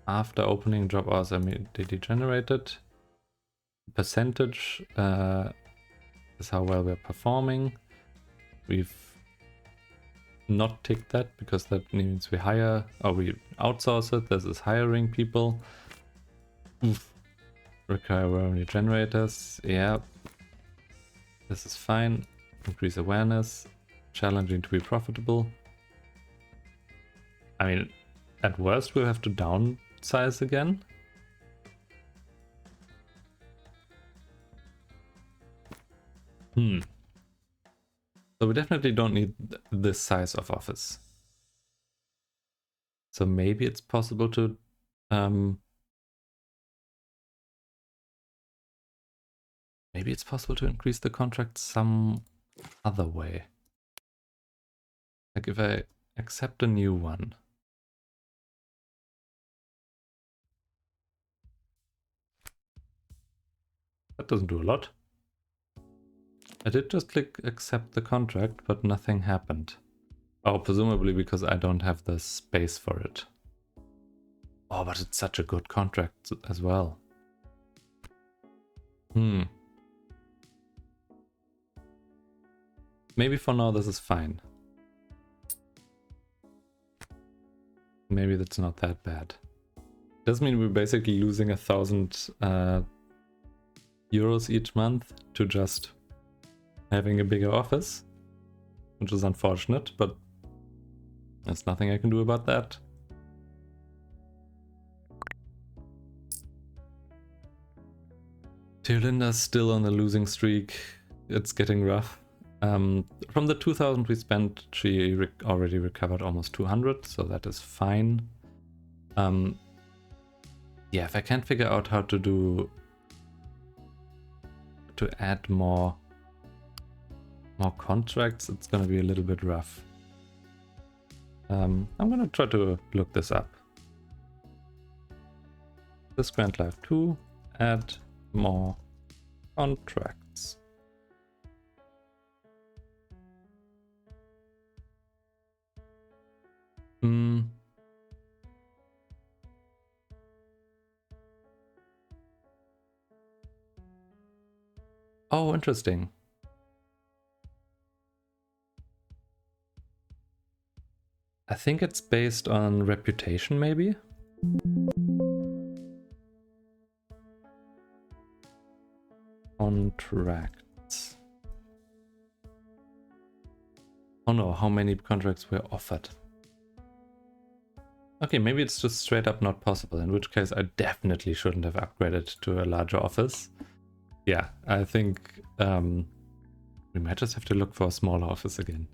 After opening, job hours are immediately generated. Percentage is how well we're performing. We've not ticked that because that means we hire or we outsource it. This is hiring people. Require revenue generators. Yeah. This is fine. Increase awareness. Challenging to be profitable. I mean, at worst we'll have to downsize again. So we definitely don't need this size of office. So maybe it's possible to increase the contract some other way. Like if I accept a new one. That doesn't do a lot. I did just click accept the contract, but nothing happened. Oh, presumably because I don't have the space for it. Oh, but it's such a good contract as well. Maybe for now this is fine. Maybe that's not that bad. Does mean we're basically losing 1,000 euros each month to just having a bigger office, which is unfortunate, but there's nothing I can do about that. Teolinda's still on a losing streak. It's getting rough. From the 2,000 we spent, she already recovered almost 200, so that is fine. Yeah, if I can't figure out how to add more contracts, it's gonna be a little bit rough. I'm gonna try to look this up. This Grand Life 2, add more contracts. Oh, interesting. I think it's based on reputation, maybe? Contracts. Oh no, how many contracts were offered? Okay, maybe it's just straight up not possible, in which case I definitely shouldn't have upgraded to a larger office. Yeah, I think we might just have to look for a smaller office again.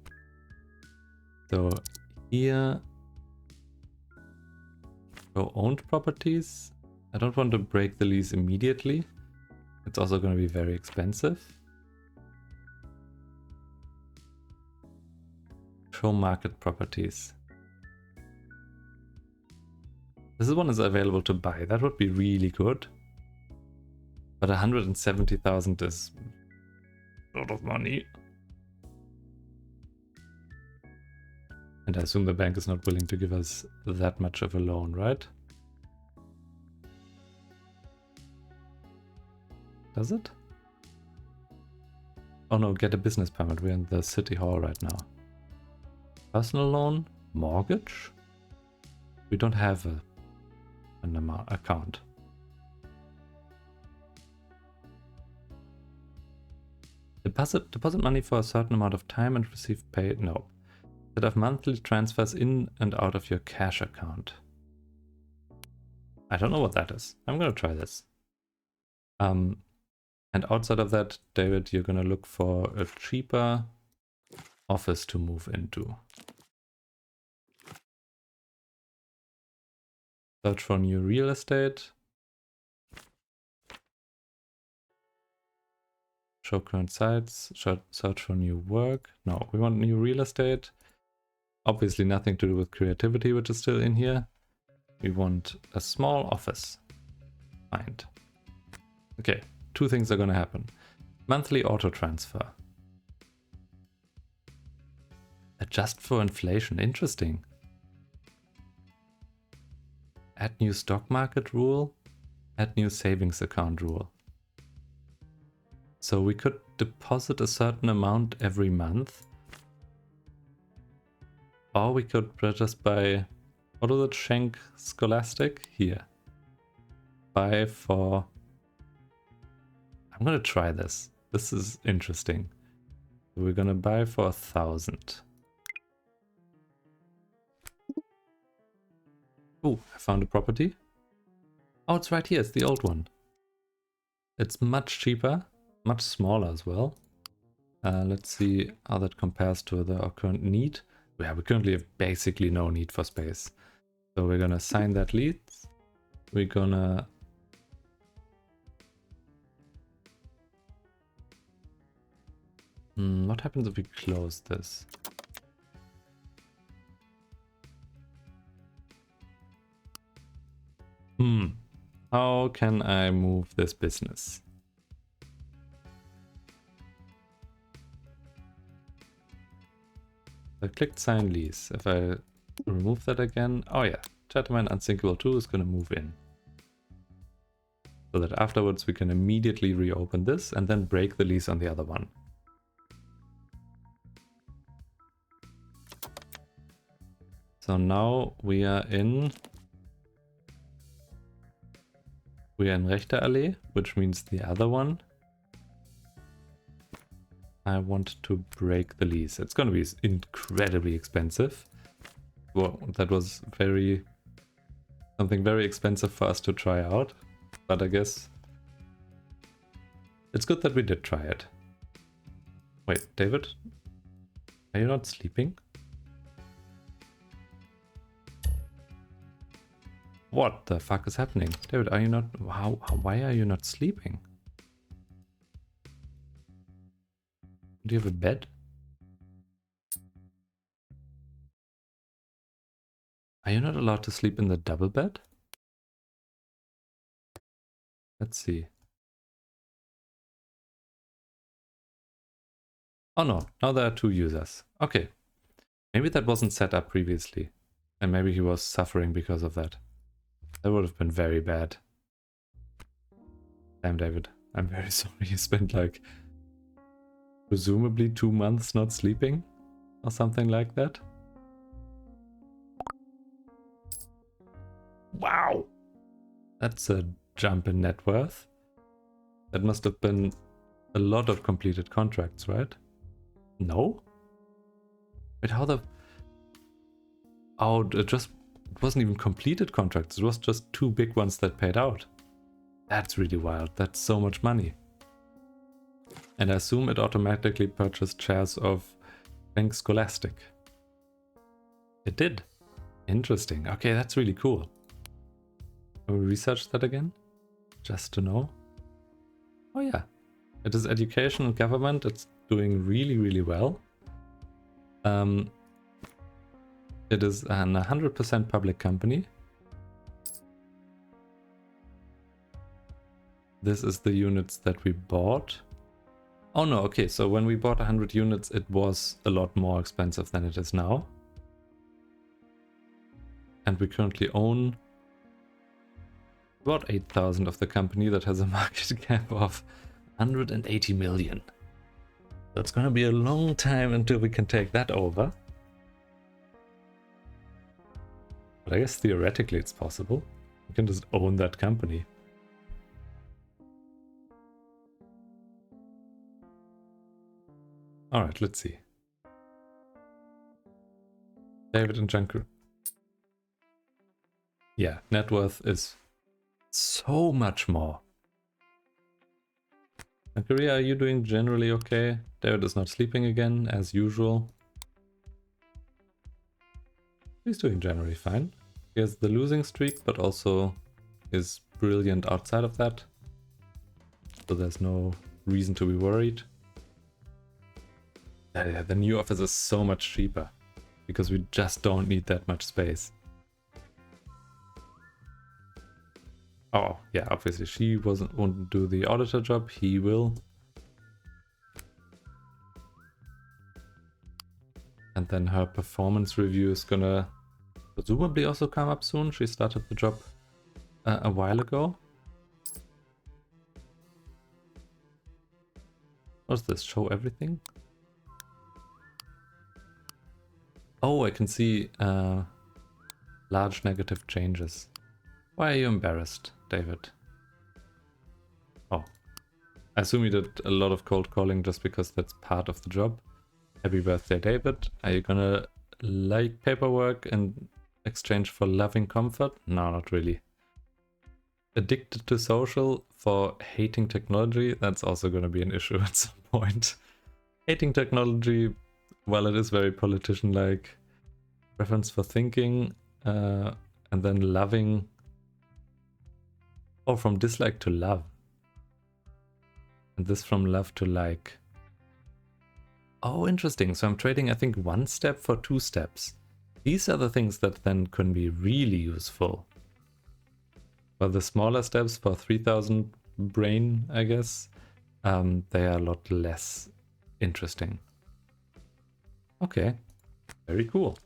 So here, go owned properties. I don't want to break the lease immediately. It's also going to be very expensive. Show market properties. This one is available to buy. That would be really good. But 170,000 is a lot of money. And I assume the bank is not willing to give us that much of a loan, right? Does it? Oh no, get a business permit. We're in the city hall right now. Personal loan, mortgage. We don't have an account. Deposit money for a certain amount of time and receive pay. No. Set up monthly transfers in and out of your cash account. I don't know what that is. I'm gonna try this. And outside of that, David, you're gonna look for a cheaper office to move into. Search for new real estate. Show current sites. Search for new work. No, we want new real estate. Obviously nothing to do with creativity, which is still in here. We want a small office. Find. Okay, two things are gonna happen. Monthly auto transfer. Adjust for inflation. Interesting. Add new stock market rule. Add new savings account rule. So we could deposit a certain amount every month. Or we could just buy, what was it, Schenk Scholastic? Here. Buy for... I'm gonna try this. This is interesting. We're gonna buy for 1,000. Oh, I found a property. Oh, it's right here. It's the old one. It's much cheaper, much smaller as well. Let's see how that compares to our current need. Yeah, we currently have basically no need for space. So we're gonna sign that lease. We're gonna... what happens if we close this? How can I move this business? I clicked sign lease. If I remove that again, oh yeah, Chatterman Unsinkable 2 is going to move in. So that afterwards we can immediately reopen this and then break the lease on the other one. So now we are in Rechterallee, which means the other one. I want to break the lease. It's going to be incredibly expensive. Well, that was something very expensive for us to try out, but I guess it's good that we did try it. Wait, David? Are you not sleeping? What the fuck is happening? David, are you not... why are you not sleeping? Do you have a bed? Are you not allowed to sleep in the double bed? Let's see. Oh no, now there are 2 users. Okay. Maybe that wasn't set up previously. And maybe he was suffering because of that. That would have been very bad. Damn, David. I'm very sorry you spent like presumably 2 months not sleeping or something like that. Wow! That's a jump in net worth. That must have been a lot of completed contracts, right? No? Wait, how the... Oh, it wasn't even completed contracts. It was just 2 big ones that paid out. That's really wild. That's so much money. And I assume it automatically purchased shares of Bank Scholastic. It did. Interesting. Okay, that's really cool. Will we research that again? Just to know. Oh yeah. It is education and government. It's doing really, really well. It is an 100% public company. This is the units that we bought. Oh no, okay, so when we bought 100 units, it was a lot more expensive than it is now. And we currently own about 8,000 of the company that has a market cap of 180 million. That's gonna be a long time until we can take that over. But I guess theoretically it's possible. You can just own that company. Alright, let's see. David and Junker. Yeah, net worth is so much more. Korea, are you doing generally okay? David is not sleeping again, as usual. He's doing generally fine. He has the losing streak, but also is brilliant outside of that. So there's no reason to be worried. Yeah, the new office is so much cheaper, because we just don't need that much space. Oh, yeah, obviously she won't do the auditor job, he will. And then her performance review is gonna presumably also come up soon. She started the job a while ago. What's this? Show everything? Oh, I can see large negative changes. Why are you embarrassed, David? Oh, I assume you did a lot of cold calling just because that's part of the job. Happy birthday, David. Are you gonna like paperwork in exchange for loving comfort? No, not really. Addicted to social for hating technology? That's also gonna be an issue at some point. Hating technology, while it is very politician-like, preference for thinking, and then loving. Oh, from dislike to love. And this from love to like. Oh, interesting. So I'm trading, I think, 1 step for 2 steps. These are the things that then can be really useful. But the smaller steps for 3000 brain, I guess, they are a lot less interesting. Okay, very cool.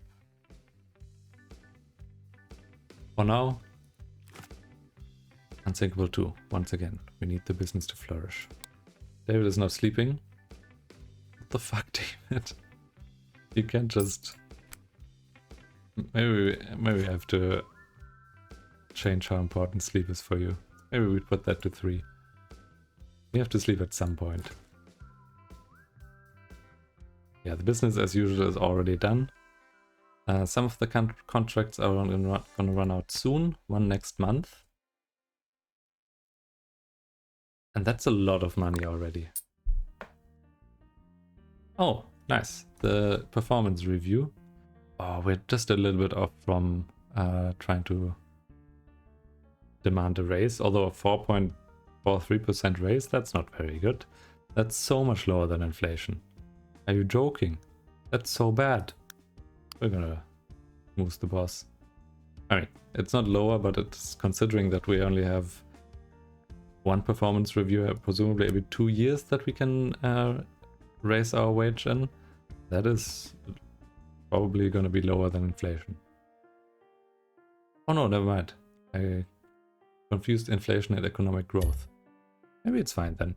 For now, Unsinkable 2, once again. We need the business to flourish. David is not sleeping. What the fuck, David? You can't just... Maybe I have to change how important sleep is for you. Maybe we put that to 3. You have to sleep at some point. Yeah, the business as usual is already done. Some of the contracts are gonna run out soon, one next month. And that's a lot of money already. Oh, nice. The performance review. Oh, we're just a little bit off from trying to demand a raise. Although a 4.43% raise, that's not very good. That's so much lower than inflation. Are you joking? That's so bad. We're gonna move the boss. I mean, it's not lower, but it's considering that we only have 1 performance review, presumably every 2 years that we can raise our wage in. That is probably going to be lower than inflation. Oh no, never mind. I confused inflation and economic growth. Maybe it's fine then.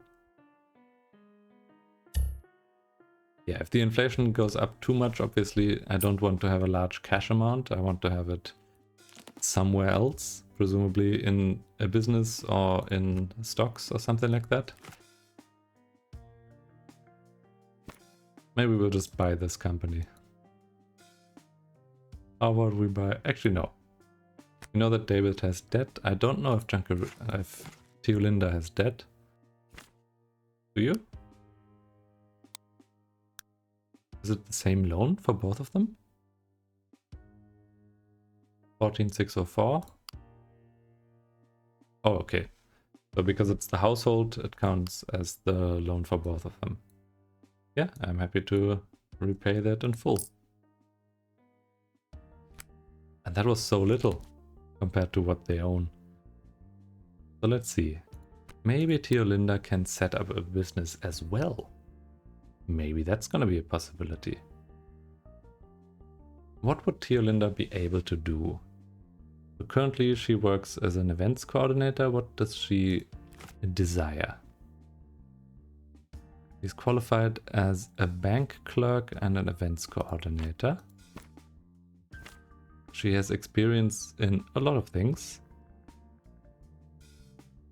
Yeah, if the inflation goes up too much, obviously I don't want to have a large cash amount. I want to have it somewhere else, presumably in a business or in stocks or something like that. Maybe we'll just buy this company. How about we buy... Actually, no. You know that David has debt. I don't know if Teolinda has debt. Do you? Is it the same loan for both of them? 14604. Oh, okay. So because it's the household, it counts as the loan for both of them. Yeah, I'm happy to repay that in full. And that was so little compared to what they own. So let's see. Maybe Teolinda can set up a business as well. Maybe that's gonna be a possibility. What would Teolinda be able to do? So currently she works as an events coordinator. What does she desire? She's qualified as a bank clerk and an events coordinator. She has experience in a lot of things.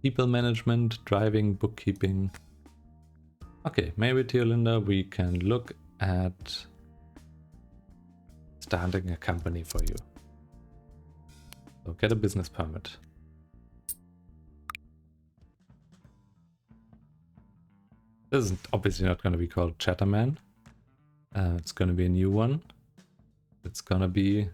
People management, driving, bookkeeping. Okay, maybe Teolinda, we can look at starting a company for you. So get a business permit. This is obviously not going to be called Chatterman. It's going to be a new one. It's going to be...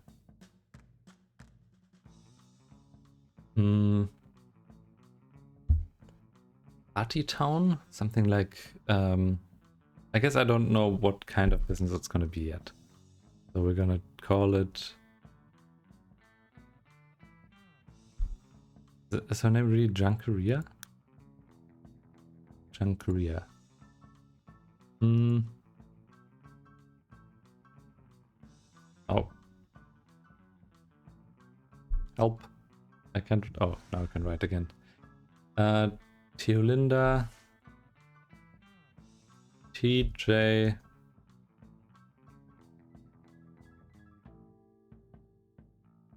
Party Town? Something like... I guess I don't know what kind of business it's going to be yet. So we're going to call it... Is her name really Junkeria? Junkeria. Oh. Help. I can't... Oh, now I can write again. Teolinda. TJ.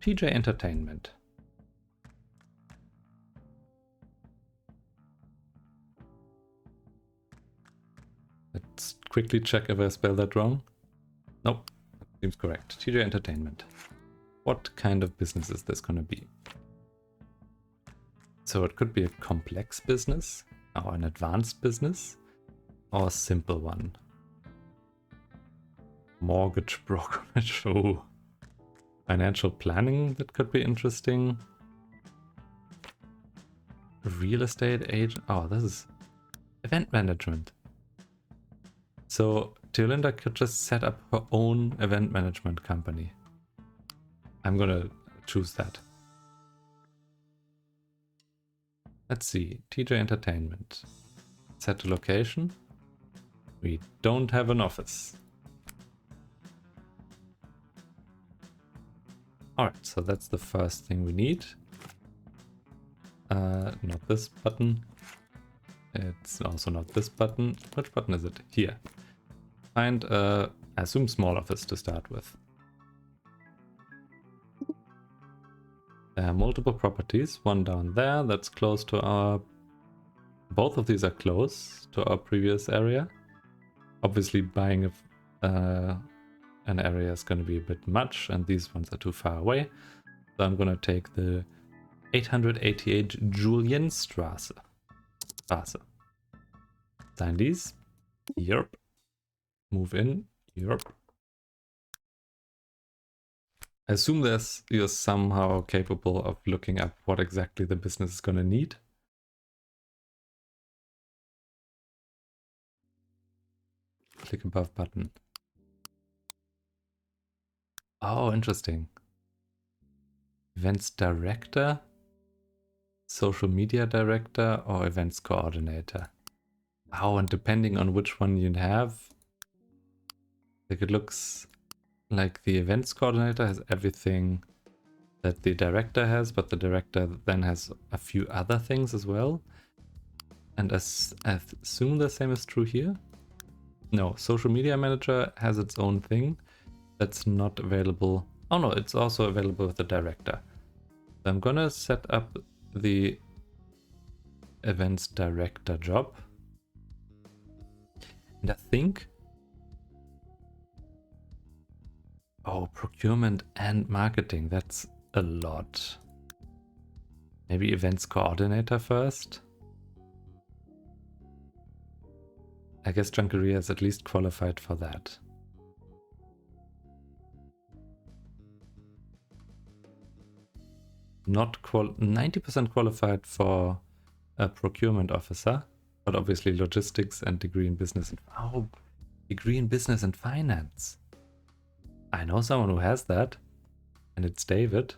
TJ Entertainment. Let's quickly check if I spelled that wrong. Nope, seems correct. TJ Entertainment. What kind of business is this going to be? So it could be a complex business, or an advanced business, or a simple one. Mortgage brokerage. Oh. Financial planning, that could be interesting. Real estate agent. Oh, this is event management. So Teolinda could just set up her own event management company. I'm gonna choose that. Let's see, TJ Entertainment. Set the location. We don't have an office. Alright, so that's the first thing we need. Not this button. It's also not this button. Which button is it? Here. Find, I assume, small office to start with. There are multiple properties. One down there that's close to our... Both of these are close to our previous area. Obviously buying an area is going to be a bit much, and these ones are too far away. So I'm going to take the 888 Julienstraße. Sign these. Yerp. Move in. Yerp. I assume you're somehow capable of looking up what exactly the business is going to need. Click above button. Oh, interesting. Events director, social media director, or events coordinator. Oh, and depending on which one you have, like it looks like the events coordinator has everything that the director has, but the director then has a few other things as well. And I assume the same is true here. No, social media manager has its own thing that's not available. Oh no, it's also available with the director. So I'm gonna set up the events director job. And I think... Oh, procurement and marketing, that's a lot. Maybe events coordinator first? I guess Junkeria is at least qualified for that. Not 90% qualified for a procurement officer, but obviously logistics and degree in business and... Oh, degree in business and finance. I know someone who has that, and it's David.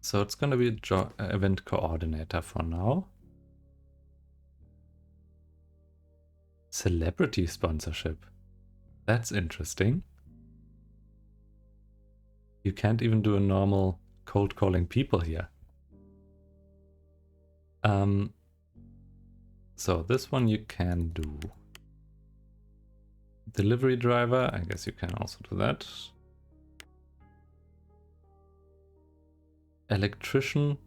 So it's gonna be event coordinator for now. Celebrity sponsorship. That's interesting. You can't even do a normal cold calling people here. So this one you can do. Delivery driver, I guess you can also do that. Electrician,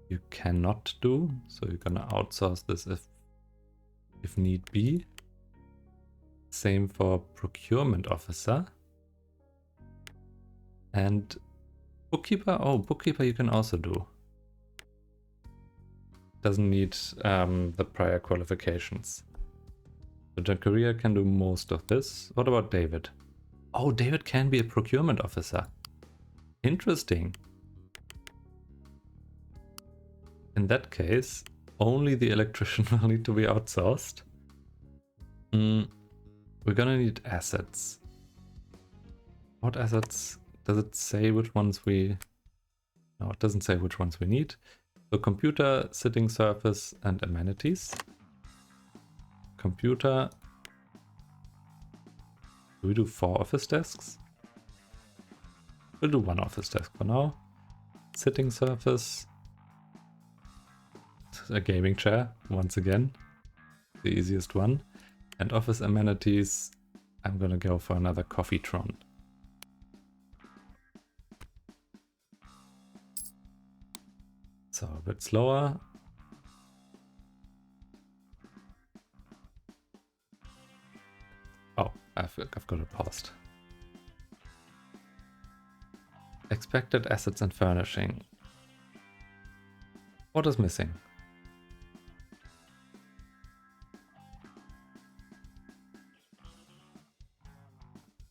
you cannot do, so you're gonna outsource this if need be. Same for procurement officer. And bookkeeper, oh, bookkeeper you can also do. Doesn't need the prior qualifications. So John Career can do most of this. What about David? Oh, David can be a procurement officer. Interesting. In that case, only the electrician will need to be outsourced. We're gonna need assets. What assets? Does it say which ones we... No, it doesn't say which ones we need. So computer, sitting surface, and amenities. Computer. Do we do 4 office desks? We'll do 1 office desk for now. Sitting surface. A gaming chair, once again. The easiest one. And office amenities, I'm gonna go for another coffeetron. So a bit slower. Oh, I've got it paused. Expected assets and furnishing. What is missing?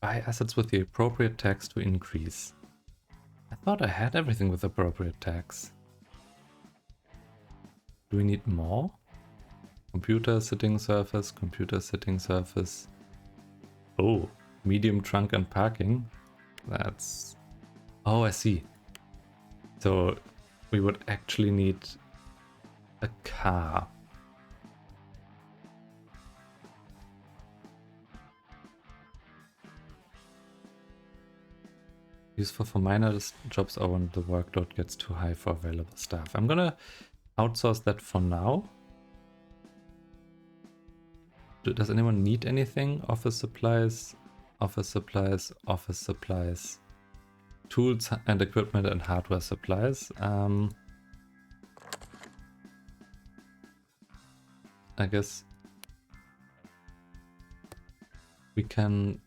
Buy assets with the appropriate tax to increase. I thought I had everything with appropriate tax. Do we need more? Computer sitting surface, computer sitting surface. Oh, medium trunk and parking. That's... Oh, I see. So we would actually need a car. Useful for minor jobs or when the workload gets too high for available staff. I'm gonna outsource that for now. Does anyone need anything? Office supplies, office supplies, office supplies. Tools and equipment and hardware supplies. I guess we can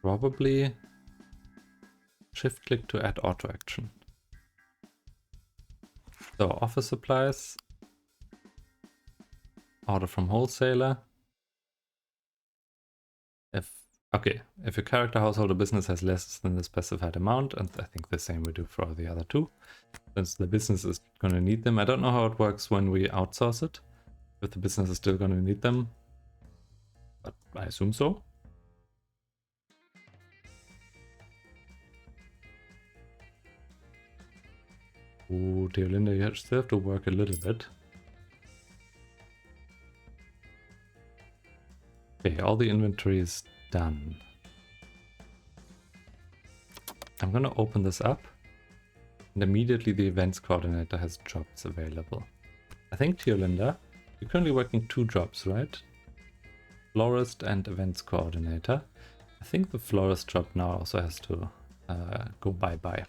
probably shift click to add auto action. So office supplies, order from wholesaler. If your character, household, or business has less than the specified amount, and I think the same we do for the other two, since the business is going to need them. I don't know how it works when we outsource it, if the business is still going to need them, but I assume so. Oh, dear Linda, you still have to work a little bit. Okay, all the inventory is done. I'm gonna open this up, and immediately the events coordinator has jobs available. I think, Teolinda, you're currently working 2 jobs, right? Florist and events coordinator. I think the florist job now also has to go bye-bye.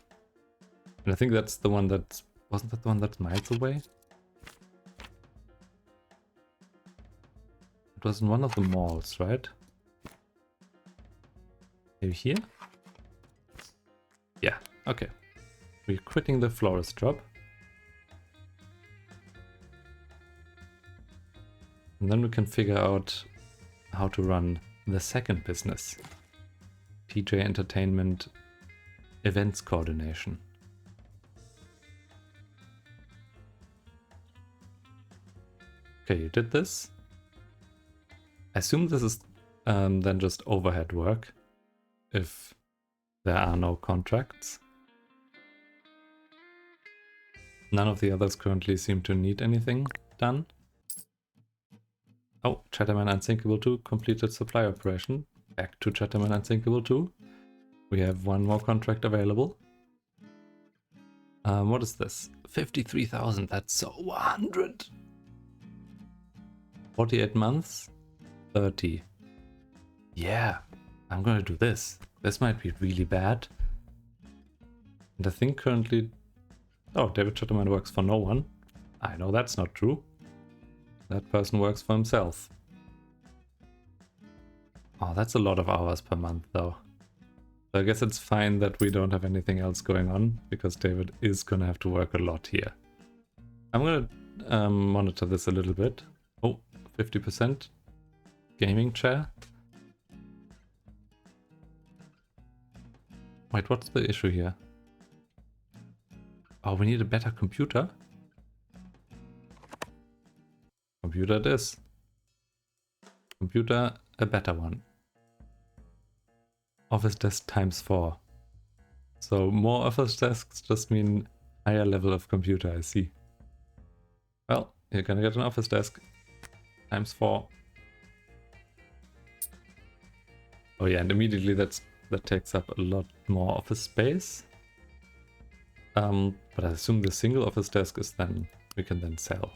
And I think that's the one that... Wasn't that the one that's miles away? It was in one of the malls, right? Maybe here? Yeah, okay. We're quitting the florist job. And then we can figure out how to run the second business. TJ Entertainment Events Coordination. Okay, you did this. I assume this is then just overhead work, if there are no contracts. None of the others currently seem to need anything done. Oh, Chatterman Unsinkable 2 completed supply operation. Back to Chatterman Unsinkable 2. We have one more contract available. What is this? 53,000, that's so 100! 48 months? 30. Yeah, I'm gonna do this. This might be really bad. And I think currently... Oh, David Chatterman works for no one. I know that's not true. That person works for himself. Oh, that's a lot of hours per month though. So I guess it's fine that we don't have anything else going on, because David is gonna have to work a lot here. I'm gonna monitor this a little bit. Oh, 50%. Gaming chair. Wait, what's the issue here? Oh, we need a better computer? Computer it is. Computer, a better one. Office desk times 4. So more office desks just mean higher level of computer, I see. Well, you're gonna get an office desk times 4. Oh yeah, and immediately that takes up a lot more office space. But I assume the single office desk is then, we can then sell.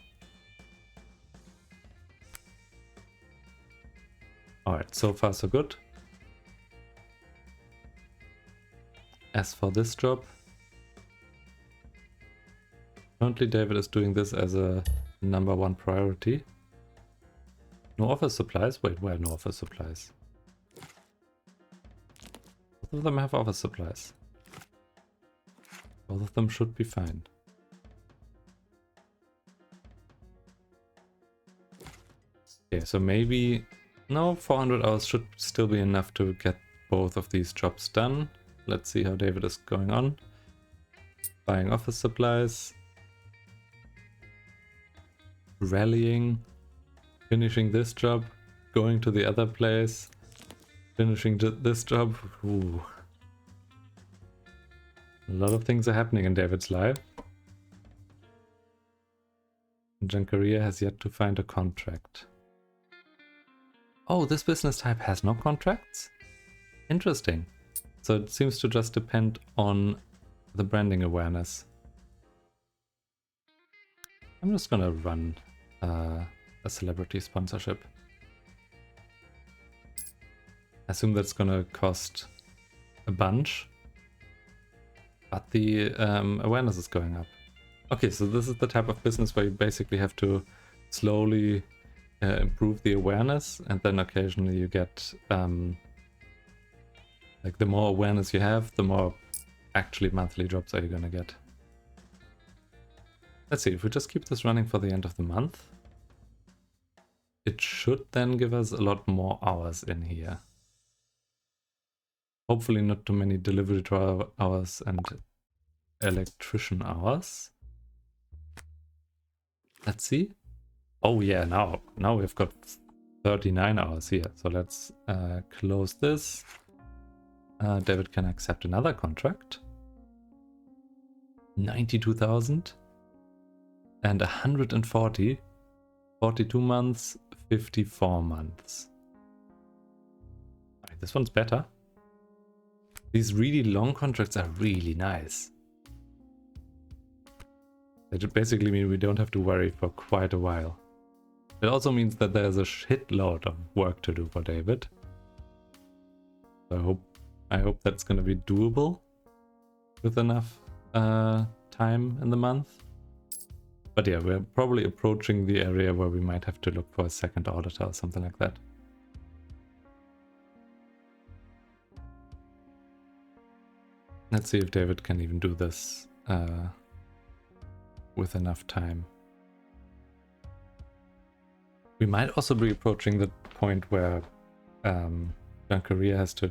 Alright, so far so good. As for this job, currently David is doing this as a #1 priority. No office supplies? Wait, where no office supplies? Both of them have office supplies. Both of them should be fine. Okay, so maybe... No, 400 hours should still be enough to get both of these jobs done. Let's see how David is going on. Buying office supplies. Rallying. Finishing this job. Going to the other place. Finishing this job. Ooh. A lot of things are happening in David's life. John Career has yet to find a contract. Oh, this business type has no contracts? Interesting. So it seems to just depend on the branding awareness. I'm just gonna run a celebrity sponsorship. I assume that's gonna cost a bunch, but the awareness is going up. Okay, so this is the type of business where you basically have to slowly improve the awareness, and then occasionally you get like the more awareness you have, the more actually monthly jobs are you gonna get. Let's see, if we just keep this running for the end of the month, it should then give us a lot more hours in here. Hopefully not too many delivery hours and electrician hours. Let's see. Oh yeah, now we've got 39 hours here. So let's close this. David can accept another contract. 92,000 and 140. 42 months, 54 months. Right, this one's better. These really long contracts are really nice. They basically mean we don't have to worry for quite a while. It also means that there's a shitload of work to do for David. So I hope that's going to be doable with enough time in the month. But yeah, we're probably approaching the area where we might have to look for a second auditor or something like that. Let's see if David can even do this with enough time. We might also be approaching the point where John Korea has to...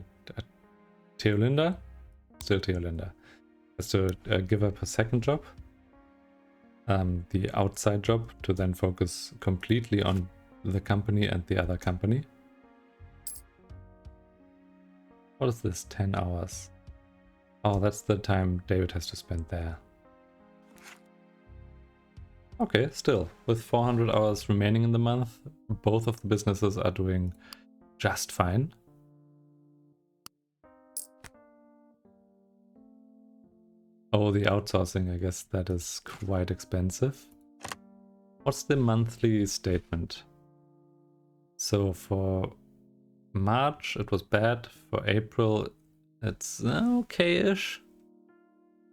Teolinda? Still Teolinda. Has to give up her second job. The outside job, to then focus completely on the company and the other company. What is this? 10 hours. Oh, that's the time David has to spend there. Okay, still, with 400 hours remaining in the month, both of the businesses are doing just fine. Oh, the outsourcing, I guess that is quite expensive. What's the monthly statement? So for March it was bad. For April it's okay-ish.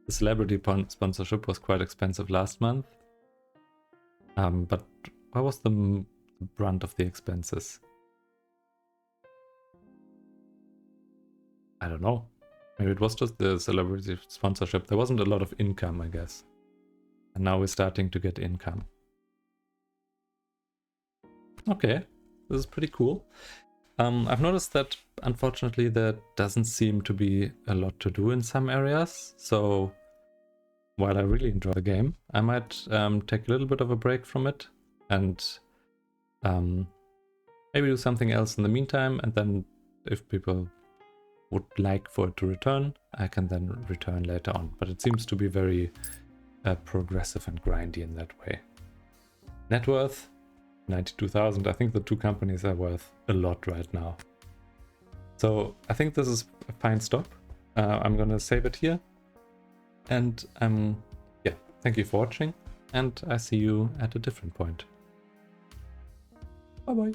The celebrity sponsorship was quite expensive last month. But what was the brunt of the expenses? I don't know. Maybe it was just the celebrity sponsorship. There wasn't a lot of income, I guess. And now we're starting to get income. Okay, this is pretty cool. I've noticed that, unfortunately, there doesn't seem to be a lot to do in some areas. So while I really enjoy the game, I might take a little bit of a break from it and maybe do something else in the meantime. And then if people would like for it to return, I can then return later on. But it seems to be very progressive and grindy in that way. Net worth 92,000. I think the two companies are worth a lot right now. So I think this is a fine stop. I'm gonna save it here. And yeah, thank you for watching. And I see you at a different point. Bye bye.